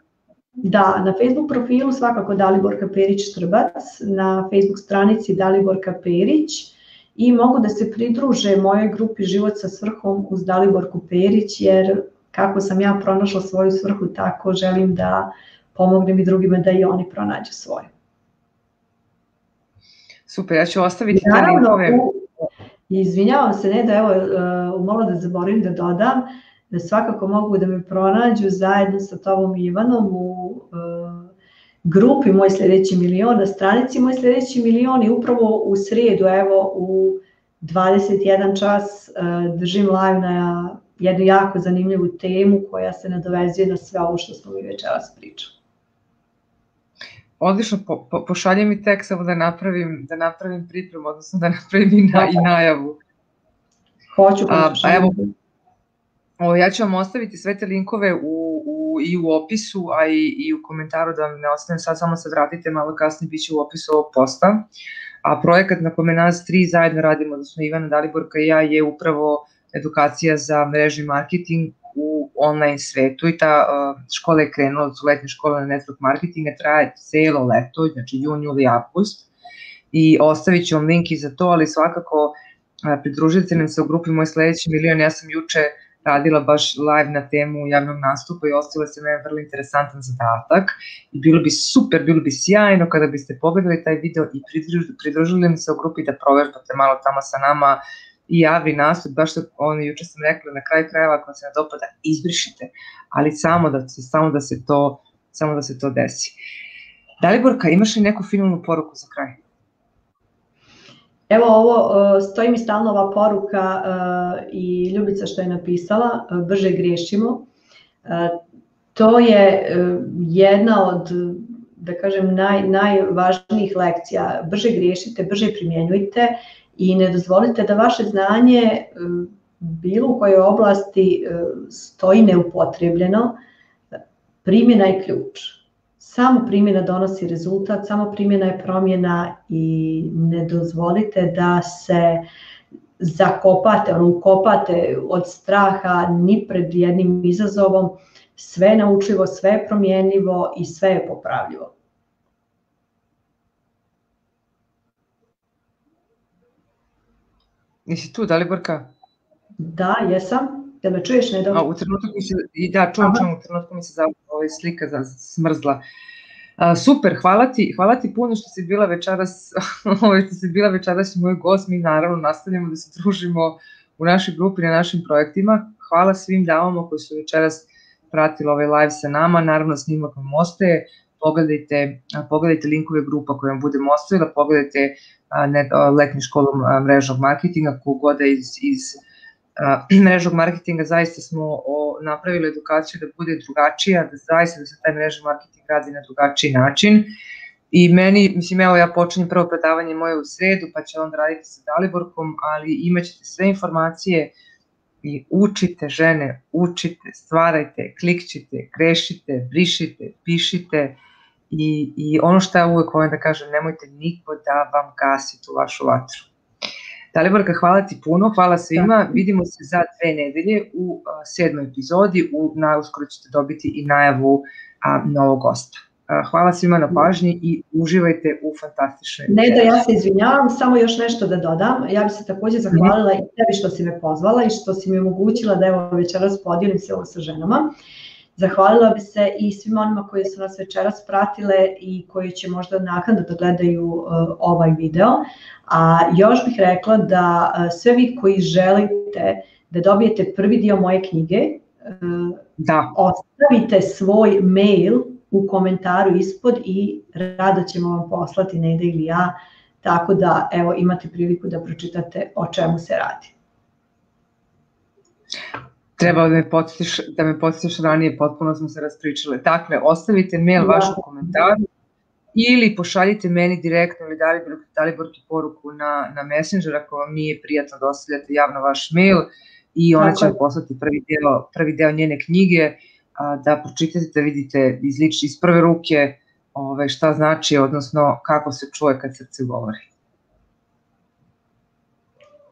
Da, na Facebook profilu svakako Daliborka Perić-Štrbac, na Facebook stranici Daliborka Perić i mogu da se pridruže mojoj grupi Život sa svrhom uz Daliborku Perić, jer kako sam ja pronašla svoju svrhu, tako želim da pomognem i drugima da i oni pronađu svoje. Super, ja ću ostaviti te linkove. Izvinjavam se, ne da evo, malo da zaboravim da dodam, da svakako mogu da me pronađu zajedno sa tobom i Ivanom u grupi Moj sljedeći milion, na stranici Moj sljedeći milion i upravo u srijedu, evo u 21 čas držim live na jednu jako zanimljivu temu koja se nadovezuje na sve ovo što smo mi večeras pričali. Odlično, pošalje mi tekst samo da napravim pripremu, odnosno da napravim i najavu. Hoću. Ja ću vam ostaviti sve te linkove i u opisu, a i u komentaru da vam ne ostavim sad, samo se vratite malo kasnije, bit će u opisu ovog posta. A projekat na kome nas 3 zajedno radimo, odnosno Ivana, Daliborka i ja, je upravo edukacija za mrežni marketing u online svetu i ta škola je krenula, od letnje škole na network marketinga, traje celo leto, znači jun, juli, avgust i ostavit ću vam link i za to, ali svakako pridružite nam se u grupi Moj sljedeći milion. Ja sam juče radila baš live na temu javnog nastupa i ostavila se meni vrlo interesantan zadatak i bilo bi super, bilo bi sjajno kada biste pogledali taj video i pridružili nam se u grupi da provežbate malo tamo sa nama i javni nastup, baš što juče sam rekla na kraju krajeva, ako se ne dopada, izbrišite, ali samo da se to desi. Daliborka, imaš li neku finalnu poruku za kraj? Evo ovo, stoji mi stalno ova poruka i Ljubica što je napisala, brže griješimo. To je jedna od da kažem, najvažnijih lekcija. Brže griješite, brže primjenjujte i ne dozvolite da vaše znanje bilo u kojoj oblasti stoji neupotrebljeno. Primjena je ključ. Samo primjena donosi rezultat, samo primjena je promjena i ne dozvolite da se zakopate, ukopate od straha ni pred jednim izazovom. Sve je naučljivo, sve je promjenljivo i sve je popravljivo. Nisi tu, Daliborka? Da, jesam. Da me čuješ, Nedo? U trenutku mi se, da, čujem, u trenutku mi se zapravo slika smrzla. Super, hvala ti puno što si bila večeras moj gost. Mi naravno nastavljamo da se družimo u našoj grupi, na našim projektima. Hvala svim damama koji su večeras pratili ovaj live sa nama. Naravno, snimak vam ostaje. Pogledajte linkove grupa koje vam budemo ostavila, pogledajte letnju školu mrežnog marketinga, kogod je iz mrežnog marketinga. Zaista smo napravili edukaciju da bude drugačija, da se taj mrežni marketing radi na drugačiji način. I meni, mislim, evo ja počinjem prvo predavanje moje u sredu, pa ću onda raditi sa Daliborkom, ali imaćete sve informacije i učite žene, učite, stvarajte, klikćite, grešite, brišite, pišite i ono što ja uvek volim da kažem, nemojte niko da vam gasi tu vašu vatru. Daliborka, hvala ti puno, hvala svima, vidimo se za 2 nedelje u 7. epizodi, uskoro ćete dobiti i najavu novog gosta. Hvala svima na pažnji i uživajte u fantastičnoj... Neda, ja se izvinjavam, samo još nešto da dodam. Ja bi se također zahvalila i tebi što si me pozvala i što si mi omogućila da evo večeras podijelim se ovo sa ženama. Zahvalila bi se i svima onima koji su nas večeras pratile i koji će možda naknadno da gledaju ovaj video. A još bih rekla da sve vi koji želite da dobijete prvi dio moje knjige, ostavite svoj mail u komentaru ispod i rado ćemo vam poslati, Neda ili ja, tako da evo imate priliku da pročitate o čemu se radi. Treba da me podsjetiš ranije, potpuno smo se raspričale. Dakle, ostavite mail vaš u komentaru ili pošaljite meni direktno ili Daliborki poruku na Messenger ako vam nije prijatno da ostavljate javno vaš mail i ona će vam poslati prvi deo njene knjige, da pročitate, da vidite iz prve ruke šta znači, odnosno kako se čuje kad srce govori.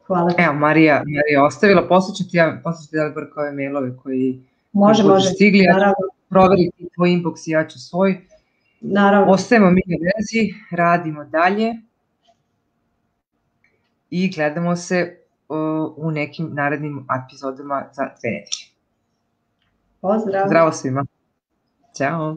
Hvala. Evo, Marija ostavila, poslaćete Daliborka ove mailove koji budu stigli, ja ću proveriti tvoj inbox i ja ću svoj. Ostajemo mi na vezi, radimo dalje i gledamo se u nekim narednim epizodama za 2 nedelje. Pozdrav! Zdravo svima! Ćao!